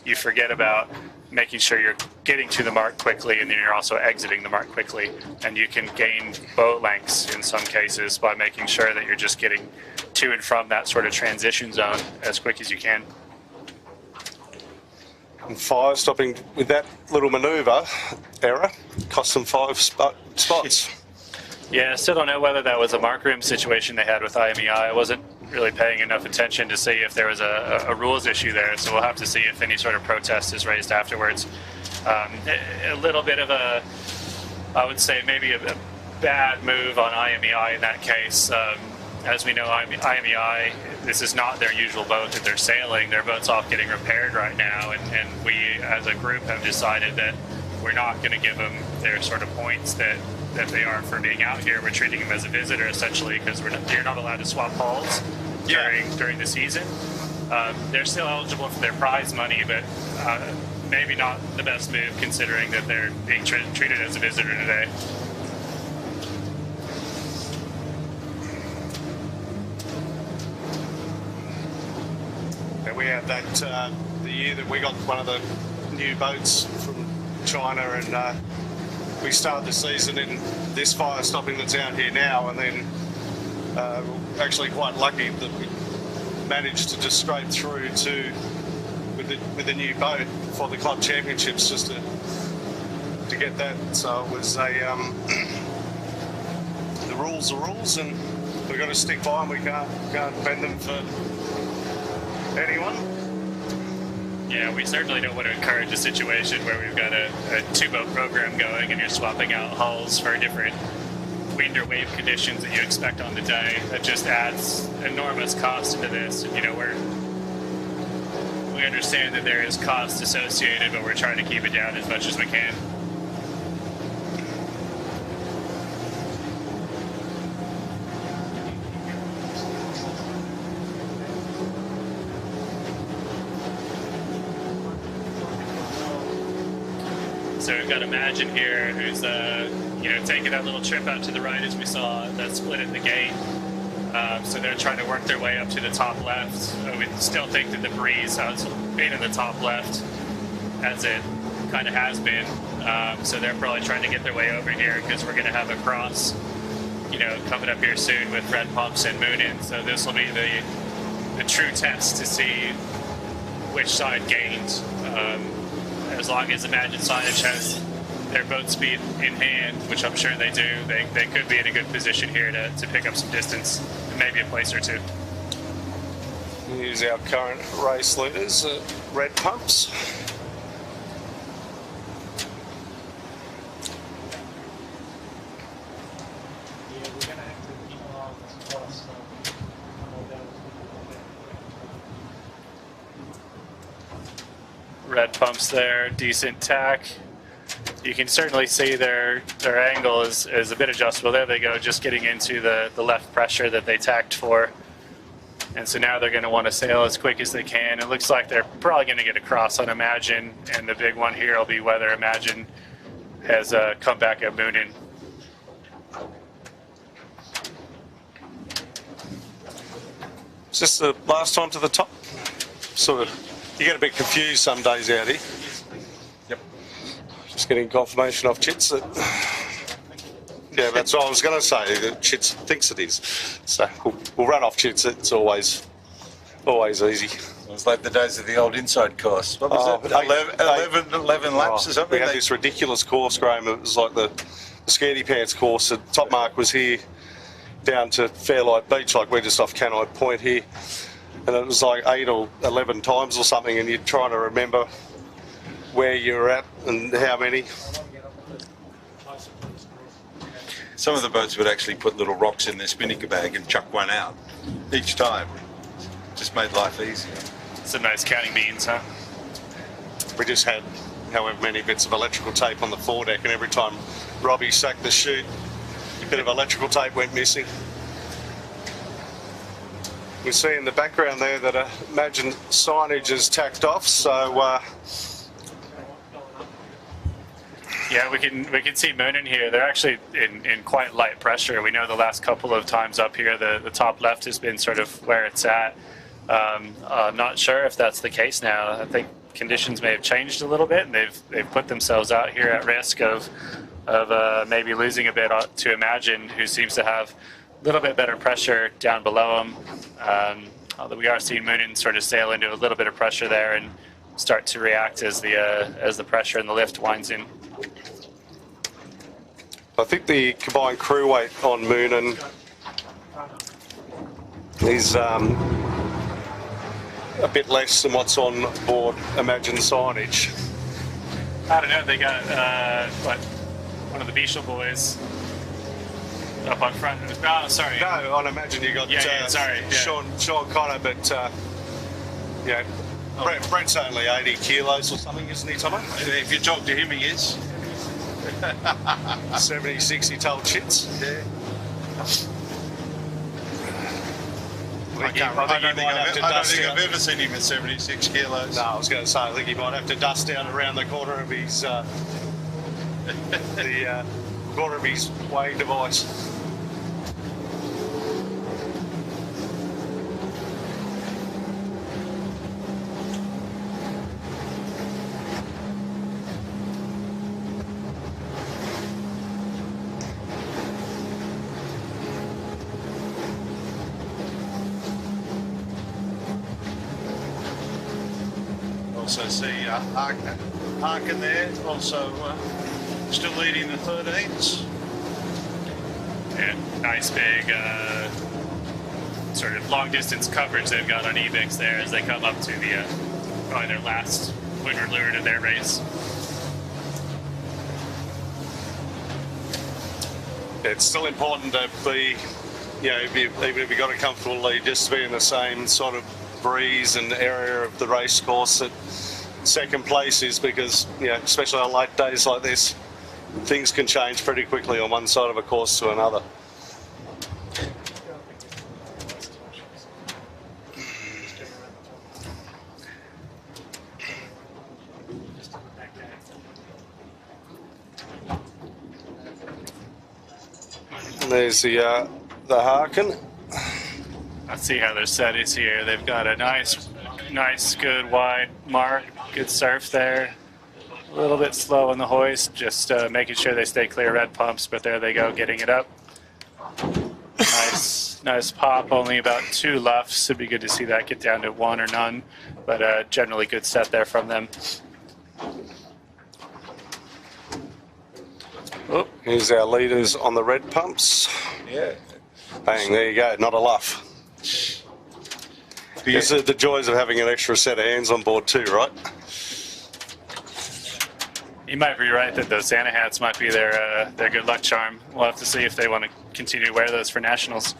you forget about making sure you're getting to the mark quickly, and then you're also exiting the mark quickly. And you can gain boat lengths in some cases by making sure that you're just getting to and from that sort of transition zone as quick as you can. And fire stopping with that little manoeuvre error cost them 5 spots. Yeah, I still don't know whether that was a mark room situation they had with IMEI. I wasn't really paying enough attention to see if there was a rules issue there, so we'll have to see if any sort of protest is raised afterwards. A little bit of I would say maybe a bad move on IMEI in that case. As we know, IMEI, this is not their usual boat that they're sailing. Their boat's off getting repaired right now, and we as a group have decided that we're not going to give them their sort of points that they are for being out here. We're treating them as a visitor essentially because you're not allowed to swap hulls during the season. They're still eligible for their prize money, but maybe not the best move considering that they're being treated as a visitor today. And we had that the year that we got one of the new boats from China, and we started the season in this fire stopping that's out here now, and then we're actually quite lucky that we managed to just scrape through with the new boat for the club championships just to get that. So it was the rules are rules, and we've got to stick by them. We can't bend them for anyone. Yeah, we certainly don't want to encourage a situation where we've got a two-boat program going and you're swapping out hulls for different wind or wave conditions that you expect on the day. That just adds enormous cost into this. And, we understand that there is cost associated, but we're trying to keep it down as much as we can. So we've got Imagine here, who's taking that little trip out to the right, as we saw that split in the gate. So they're trying to work their way up to the top left. We still think that the breeze has been in the top left, as it kind of has been. So they're probably trying to get their way over here, because we're going to have a cross, coming up here soon with red pumps and moon in. So this will be the true test to see which side gains. As long as Imagine Signage has their boat speed in hand, which I'm sure they do, they could be in a good position here to pick up some distance, and maybe a place or two. Here's our current race leaders, red pumps. Red pumps there, decent tack. You can certainly see their angle is a bit adjustable. There they go, just getting into the left pressure that they tacked for. And so now they're going to want to sail as quick as they can. It looks like they're probably going to get across on Imagine, and the big one here will be whether Imagine has come back at Moonin. Is this the last time to the top? Sort of. You get a bit confused some days out here. Yep. Just getting confirmation off Chits that. Yeah, that's what I was going to say. That Chits thinks it is. So we'll run off Chits. It's always easy. It was like the days of the old inside course. What was it? 11 laps or something? We had this ridiculous course, Graham. It was like the Scaredy Pants course. The top mark was here down to Fairlight Beach, like we're just off Canite Point here. And it was like 8 or 11 times or something, and you're trying to remember where you're at and how many. Some of the boats would actually put little rocks in their spinnaker bag and chuck one out each time. Just made life easier. Some nice counting beans, huh? We just had however many bits of electrical tape on the foredeck, and every time Robbie sacked the chute, a bit of electrical tape went missing. We see in the background there that Imagine Signage is tacked off, so yeah, we can see Moonin here. They're actually in quite light pressure. We know the last couple of times up here, the top left has been sort of where it's at. I'm not sure if that's the case now. I think conditions may have changed a little bit, and they've put themselves out here at risk of maybe losing a bit to Imagine, who seems to have a little bit better pressure down below them. Although we are seeing Moonin sort of sail into a little bit of pressure there and start to react as the pressure and the lift winds in. I think the combined crew weight on Moonin is a bit less than what's on board Imagine Signage. I don't know. They got one of the Beechel boys up on front. Oh, sorry. No, on Imagine you got Sean Connor, but Brett's only 80 kilos or something, isn't he, Tomo? If you talk to him, he is. 76, he told Chits. Yeah. I don't think I've ever seen him at 76 kilos. No, I was going to say, I think he might have to dust down around the corner of his corner of his weighing device. Also see Harkin there, also still leading the 13s. Yeah, nice big sort of long distance coverage they've got on Ebix there as they come up to the probably their last winter lure of their race. It's still important to be, even if you've got a comfortable lead, just to be in the same sort of breeze and area of the race course that second place is, because, you know, especially on late days like this, things can change pretty quickly on one side of a course to another. And there's the Harkin. Let's see how their set is here. They've got a nice, good wide mark, good surf there. A little bit slow on the hoist, just making sure they stay clear of red pumps, but there they go, getting it up. Nice pop, only about 2 luffs. It'd be good to see that get down to 1 or none, but generally good set there from them. Oh, here's our leaders on the red pumps. Yeah. Bang, there you go, not a luff. These are the joys of having an extra set of hands on board too, right? You might be right that those Santa hats might be their good luck charm. We'll have to see if they want to continue to wear those for nationals.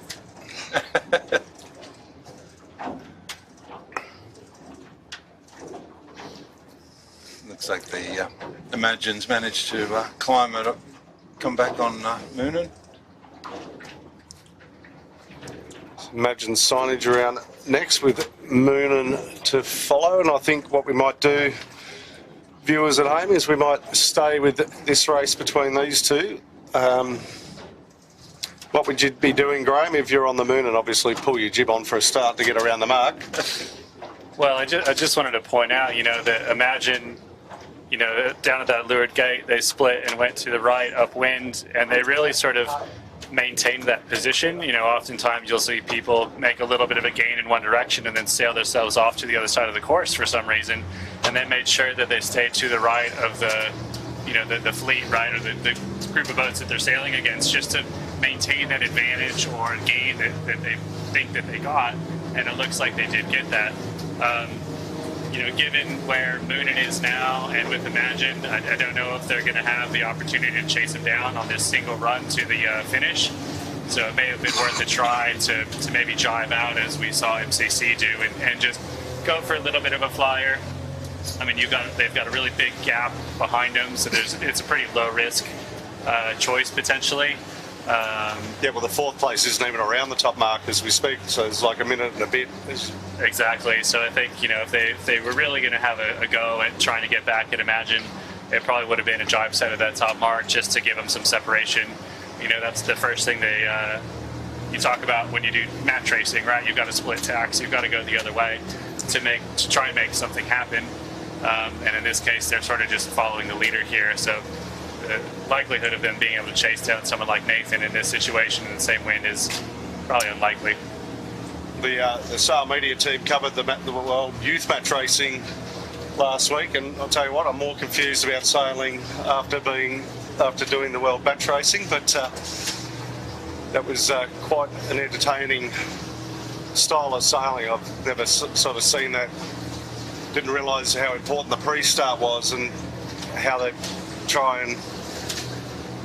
Looks like the Imagine's managed to climb it up, come back on Moonin. Imagine signage around next with Moonin to follow, and I think what we might do, viewers at home, is we might stay with this race between these two. What would you be doing, Graham, if you're on the Moonin? Obviously pull your jib on for a start to get around the mark. Well, I just wanted to point out, you know, that Imagine, you know, down at that leeward gate, they split and went to the right upwind, and they really sort of maintained that position. You know, oftentimes you'll see people make a little bit of a gain in one direction and then sail themselves off to the other side of the course for some reason, and they made sure that they stayed to the right of the, you know, the fleet, right, or the group of boats that they're sailing against, just to maintain that advantage or gain that they think that they got, and it looks like they did get that. You know, given where Moonin is now and with Imagine, I don't know if they're going to have the opportunity to chase him down on this single run to the finish. So it may have been worth a try to maybe jive out, as we saw MCC do, and just go for a little bit of a flyer. I mean, they've got a really big gap behind them, so it's a pretty low risk choice potentially. Yeah, well, the 4th place isn't even around the top mark as we speak, so it's like a minute and a bit. Exactly. So I think, you know, if they were really going to have a go at trying to get back at Imagine, it probably would have been a jibe set of that top mark just to give them some separation. You know, that's the first thing you talk about when you do match racing, right? You've got to split tacks. You've got to go the other way to try and make something happen. And in this case, they're sort of just following the leader here. So the likelihood of them being able to chase down someone like Nathan in this situation in the same wind is probably unlikely. The Sail Media team covered the World Youth Match Racing last week, and I'll tell you what, I'm more confused about sailing after doing the World Match Racing, but that was quite an entertaining style of sailing. I've never sort of seen that. Didn't realise how important the pre-start was and how they try and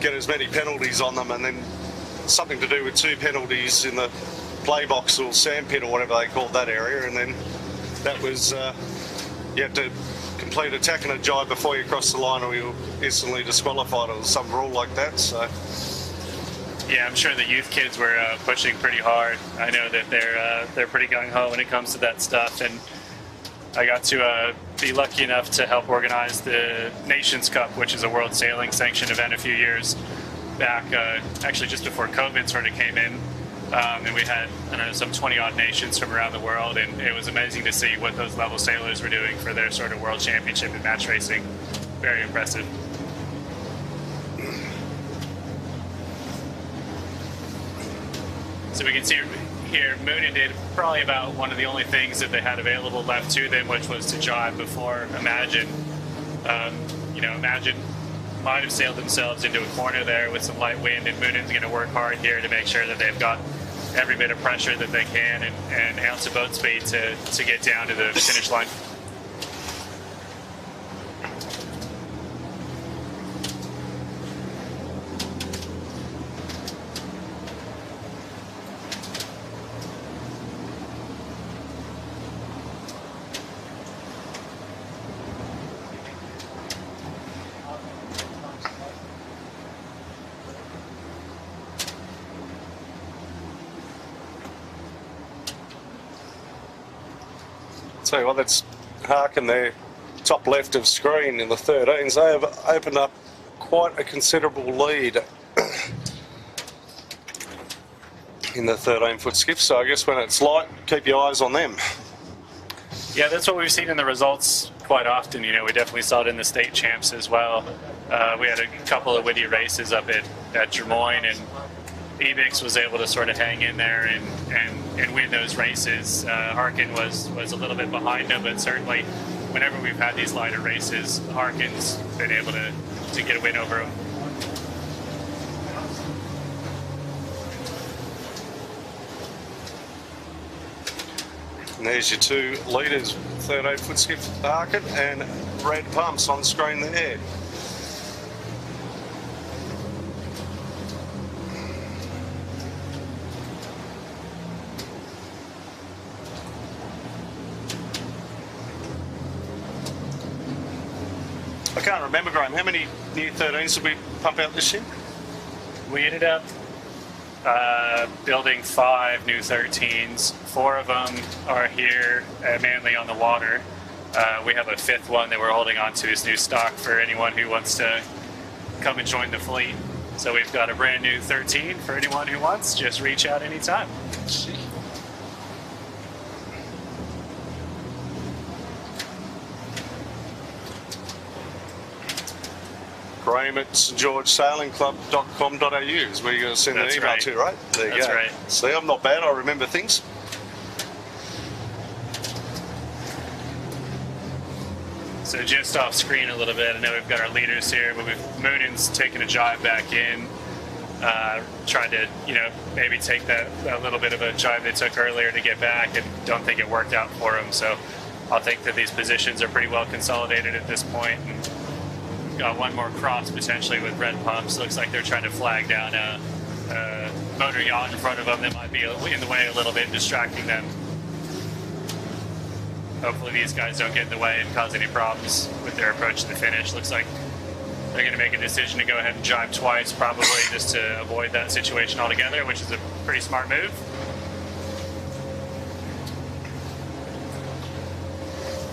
get as many penalties on them, and then something to do with 2 penalties in the play box or sandpit or whatever they called that area, and then that was you had to complete a tack and a jibe before you crossed the line or you were instantly disqualified, or some rule like that. So yeah, I'm sure the youth kids were pushing pretty hard. I know that they're pretty gung-ho when it comes to that stuff, and I got to be lucky enough to help organize the Nations Cup, which is a World Sailing Sanctioned event a few years back, actually just before COVID sort of came in. And we had, I don't know, some 20-odd nations from around the world, and it was amazing to see what those level sailors were doing for their sort of world championship in match racing. Very impressive. So we can see here, Moonin did probably about one of the only things that they had available left to them, which was to jibe before Imagine. You know, Imagine might have sailed themselves into a corner there with some light wind, and Moonin's going to work hard here to make sure that they've got every bit of pressure that they can and ounce of boat speed to get down to the finish line. Tell you what, that's Harkin there, top left of screen in the 13s. They have opened up quite a considerable lead in the 13-foot skiff. So I guess when it's light, keep your eyes on them. Yeah, that's what we've seen in the results quite often. You know, we definitely saw it in the state champs as well. We had a couple of witty races up at Drummoyne, and Ebix was able to sort of hang in there and win those races. Harkin was a little bit behind him, but certainly whenever we've had these lighter races, Harkin's been able to get a win over him. And there's your two leaders, 13-foot skiff Harkin and Red Pumps on screen there. I can't remember, Graham, how many new 13s did we pump out this year? We ended up building 5 new 13s. 4 of them are here at Manly on the water. We have a 5th one that we're holding on to as new stock for anyone who wants to come and join the fleet. So we've got a brand new 13 for anyone who wants. Just reach out anytime. Graham at stgeorgesailingclub.com.au is where you're going to send an email to, right? There you go. That's right. See, I'm not bad. I remember things. So just off screen a little bit, I know we've got our leaders here, but Moonen's taking a jibe back in, trying to, maybe take that little bit of a jibe they took earlier to get back, and don't think it worked out for him. So I'll think that these positions are pretty well consolidated at this point. And got one more cross potentially with Red Pumps. Looks like they're trying to flag down a motor yacht in front of them that might be in the way a little bit, distracting them. Hopefully these guys don't get in the way and cause any problems with their approach to the finish. Looks like they're going to make a decision to go ahead and jibe twice, probably just to avoid that situation altogether, which is a pretty smart move.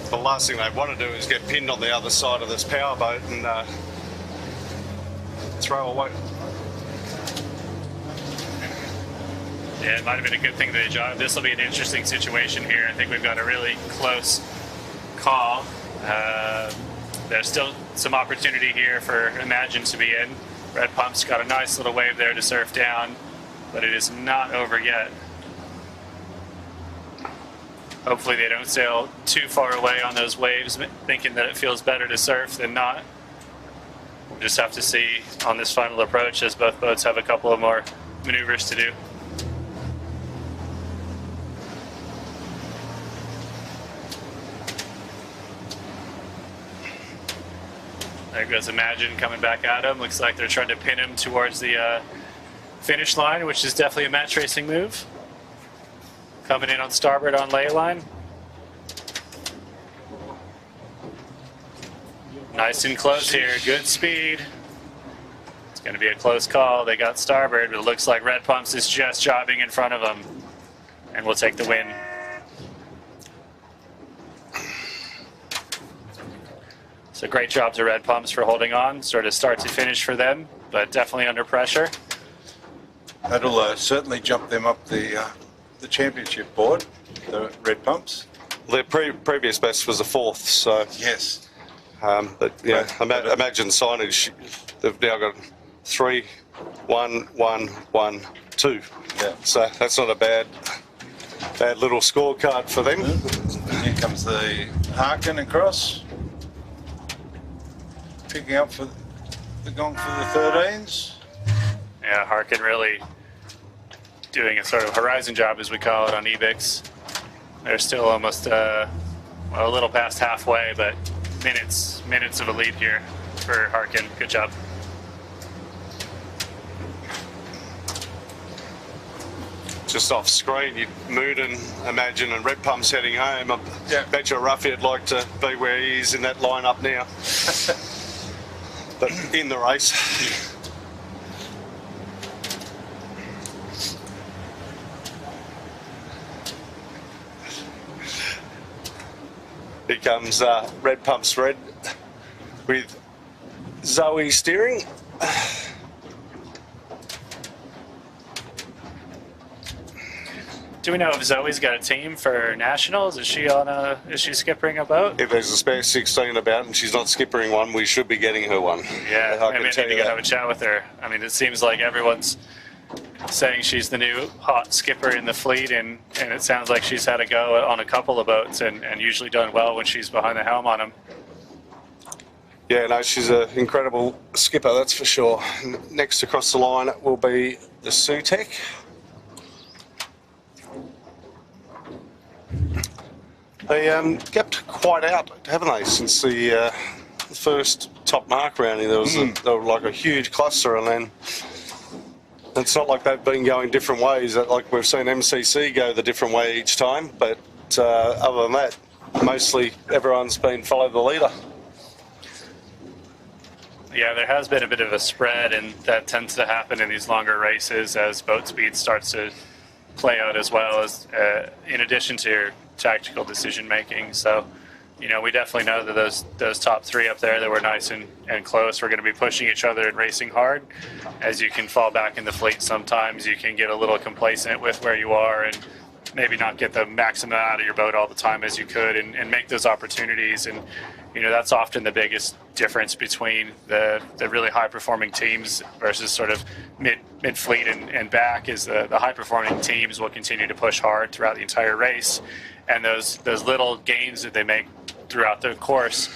The last thing they want to do is get pinned on the other side of this powerboat and throw away. Yeah, it might have been a good thing that they jived. This will be an interesting situation here. I think we've got a really close call. There's still some opportunity here for Imagine to be in. Red Pump's got a nice little wave there to surf down, but it is not over yet. Hopefully they don't sail too far away on those waves, thinking that it feels better to surf than not. We'll just have to see on this final approach, as both boats have a couple of more maneuvers to do. There goes Imagine coming back at him. Looks like they're trying to pin him towards the finish line, which is definitely a match racing move. Coming in on starboard on ley line. Nice and close here, good speed. It's going to be a close call. They got starboard, but it looks like Red Pumps is just jobbing in front of them. And we'll take the win. So great job to Red Pumps for holding on, sort of start to finish for them, but definitely under pressure. That'll certainly jump them up the championship board, the Red Pumps. Their previous best was the 4th, so Yes. but yeah, Imagine signage. They've now got 3, 1, 1, 1, 2. Yeah. So that's not a bad little scorecard for them. And here comes the Harkin across, picking up for the gong for the 13s. Yeah, Harkin really doing a sort of horizon job, as we call it, on Ebix. They're still almost a little past halfway, but minutes of a lead here for Harkin. Good job. Just off screen, Moon and Imagine and Red Pumps heading home. I bet you Ruffy'd like to be where he is in that lineup now. But in the race. Here comes Red Pumps Red with Zoe steering. Do we know if Zoe's got a team for nationals? Is she skippering a boat? If there's a spare 16 about and she's not skippering one, we should be getting her one. Yeah, I maybe can I need to go have a chat with her. I mean, it seems like everyone's saying she's the new hot skipper in the fleet, and it sounds like she's had a go on a couple of boats and usually done well when she's behind the helm on them. Yeah, no, she's an incredible skipper, that's for sure. Next across the line will be the Sutek. They gapped quite out, haven't they, since the first top mark rounding? There was there were like a huge cluster, and then it's not like they've been going different ways. Like we've seen MCC go the different way each time, but other than that, mostly everyone's been follow the leader. Yeah, there has been a bit of a spread, and that tends to happen in these longer races as boat speed starts to play out, as well as in addition to your tactical decision making. So, you know, we definitely know that those top three up there that were nice and close, we're going to be pushing each other and racing hard. As you can fall back in the fleet, sometimes you can get a little complacent with where you are and maybe not get the maximum out of your boat all the time as you could, and make those opportunities. And you know, that's often the biggest difference between the really high performing teams versus sort of mid fleet and back, is the high performing teams will continue to push hard throughout the entire race, and those little gains that they make throughout the course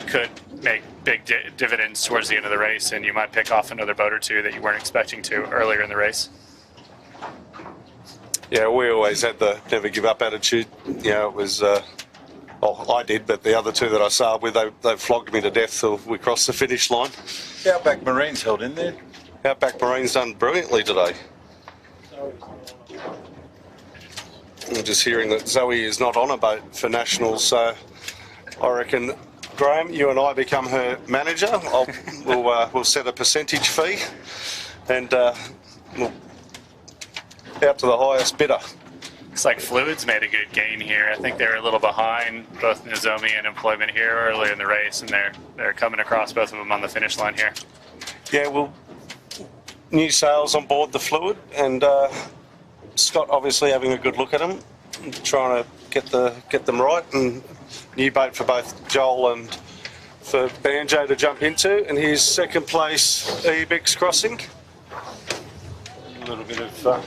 could make big dividends towards the end of the race, and you might pick off another boat or two that you weren't expecting to earlier in the race. Yeah, we always had the never give up attitude. You know, it was, well, I did, but the other two that I sailed with, they flogged me to death till we crossed the finish line. Outback Marine's held in there. Outback Marine's done brilliantly today. I'm just hearing that Zoe is not on a boat for nationals, so I reckon, Graham, you and I become her manager. We'll set a percentage fee, and we'll out to the highest bidder. Looks like Fluids made a good gain here. I think they were a little behind both Nozomi and Employment here earlier in the race, and they're coming across both of them on the finish line here. Yeah, well, new sails on board the Fluid, and Scott obviously having a good look at them, trying to get them right, and new boat for both Joel and for Banjo to jump into, and here's second place Ebix crossing. A little bit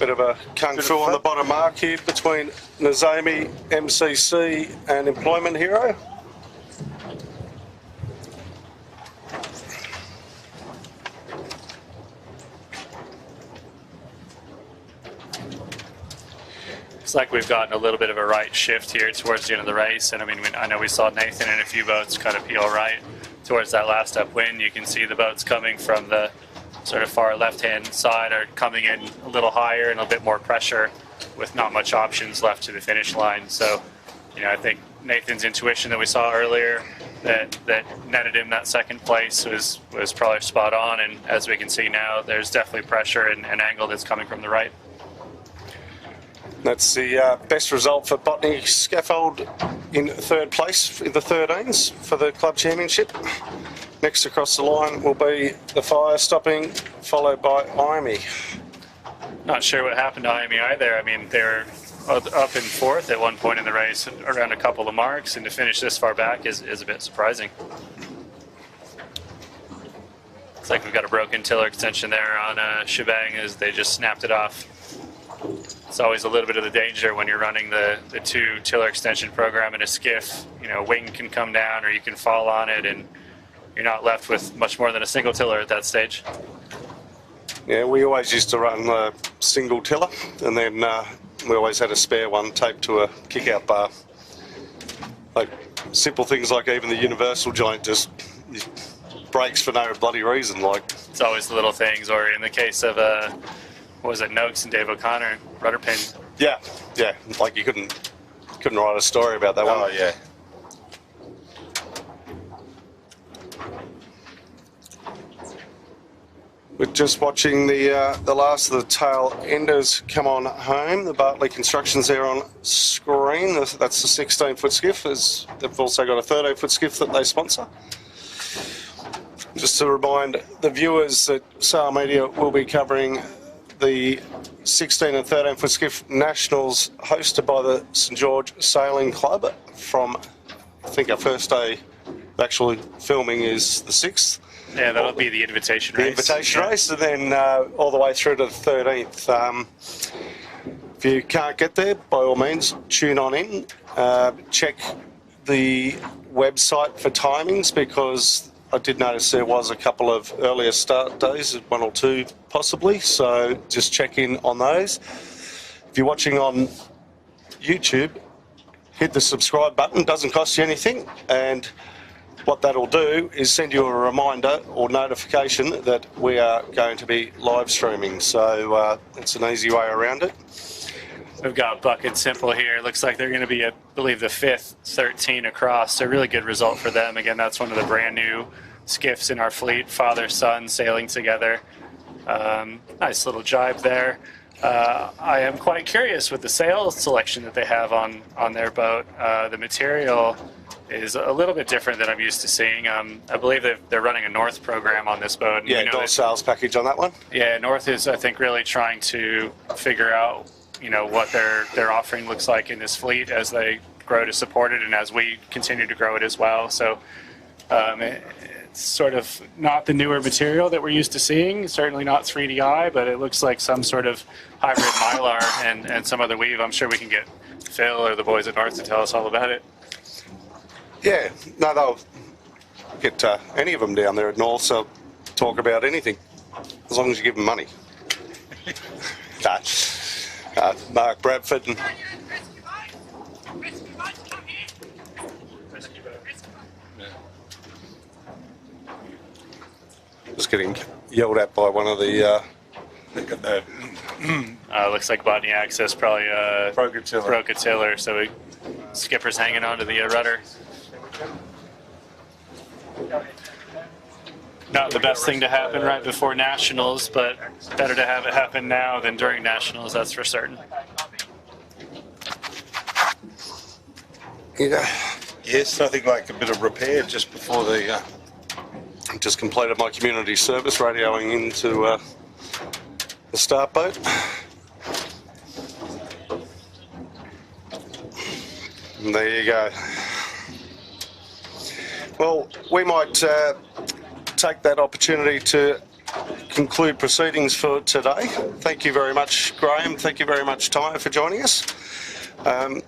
of A kung fu on the bottom mark here between Nozomi, MCC and Employment Hero. Looks like we've gotten a little bit of a right shift here towards the end of the race, and I mean, I know we saw Nathan and a few boats kind of peel right towards that last upwind. You can see the boats coming from the sort of far left-hand side are coming in a little higher and a bit more pressure with not much options left to the finish line. So, you know, I think Nathan's intuition that we saw earlier that netted him that second place was probably spot on, and as we can see now, there's definitely pressure and an angle that's coming from the right. That's the best result for Botany Scaffold in third place in the 13s for the club championship. Next across the line will be the Fire Stopping, followed by IME. Not sure what happened to IME either. I mean, they were up in fourth at one point in the race, around a couple of marks, and to finish this far back is a bit surprising. Looks like we've got a broken tiller extension there on Shebang as they just snapped it off. It's always a little bit of the danger when you're running the two tiller extension program in a skiff. You know, wing can come down or you can fall on it, and you're not left with much more than a single tiller at that stage. Yeah, we always used to run a single tiller, and then we always had a spare one taped to a kick-out bar. Like simple things like even the universal joint just breaks for no bloody reason. Like it's always the little things, or in the case of what was it, Noakes and Dave O'Connor, rudder pin. Yeah, like you couldn't write a story about that one. Oh yeah. We're just watching the last of the tail enders come on home. The Bartley Construction's there on screen. That's the 16-foot skiff. They've also got a 13-foot skiff that they sponsor. Just to remind the viewers that Sail Media will be covering the 16 and 13-foot skiff nationals hosted by the St George Sailing Club from, I think our first day of actually filming is the 6th. Yeah, that'll be the invitation race. The invitation race, and then all the way through to the 13th. If you can't get there, by all means, tune on in. Check the website for timings, because I did notice there was a couple of earlier start days, 1 or 2 possibly, so just check in on those. If you're watching on YouTube, hit the subscribe button, doesn't cost you anything, and what that'll do is send you a reminder or notification that we are going to be live streaming, so it's an easy way around it. We've got Bucket Simple here. Looks like they're going to be, I believe, the 5th 13 across. A really good result for them. Again, that's one of the brand new skiffs in our fleet, father, son, sailing together. Nice little jibe there. I am quite curious with the sail selection that they have on their boat. The material is a little bit different than I'm used to seeing. I believe they're running a North program on this boat. And yeah, North sales package on that one. Yeah, North is, I think, really trying to figure out, what their offering looks like in this fleet as they grow to support it and as we continue to grow it as well. So it's sort of not the newer material that we're used to seeing, certainly not 3DI, but it looks like some sort of hybrid Mylar and some other weave. I'm sure we can get Phil or the boys at North to tell us all about it. Yeah, no, they'll get any of them down there at North, so talk about anything, as long as you give them money. Mark Bradford and just getting yelled at by one of the looks like botany access, probably broke a tiller, so skipper's hanging onto the rudder. Not the best thing to happen right before Nationals, but better to have it happen now than during Nationals, that's for certain. Yeah. Yes, nothing like a bit of repair just before the... Just completed my community service, radioing into the start boat. And there you go. Well, we might take that opportunity to conclude proceedings for today. Thank you very much, Graham. Thank you very much, Tyre, for joining us. I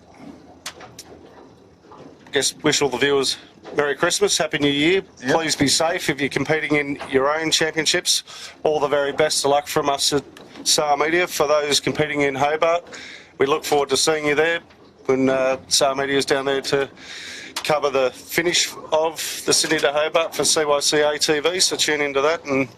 guess wish all the viewers Merry Christmas, Happy New Year. Yep. Please be safe if you're competing in your own championships. All the very best of luck from us at Sail Media. For those competing in Hobart, we look forward to seeing you there when Sail Media is down there to cover the finish of the Sydney to Hobart for CYCA TV, so tune into that, and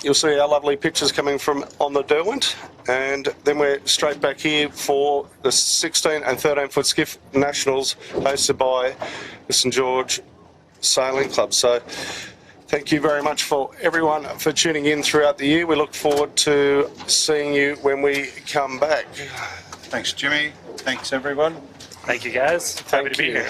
you'll see our lovely pictures coming from on the Derwent. And then we're straight back here for the 16 and 13-foot skiff nationals hosted by the St George Sailing Club. So thank you very much for everyone for tuning in throughout the year. We look forward to seeing you when we come back. Thanks, Jimmy. Thanks, everyone. Thank you, guys. Happy to be here.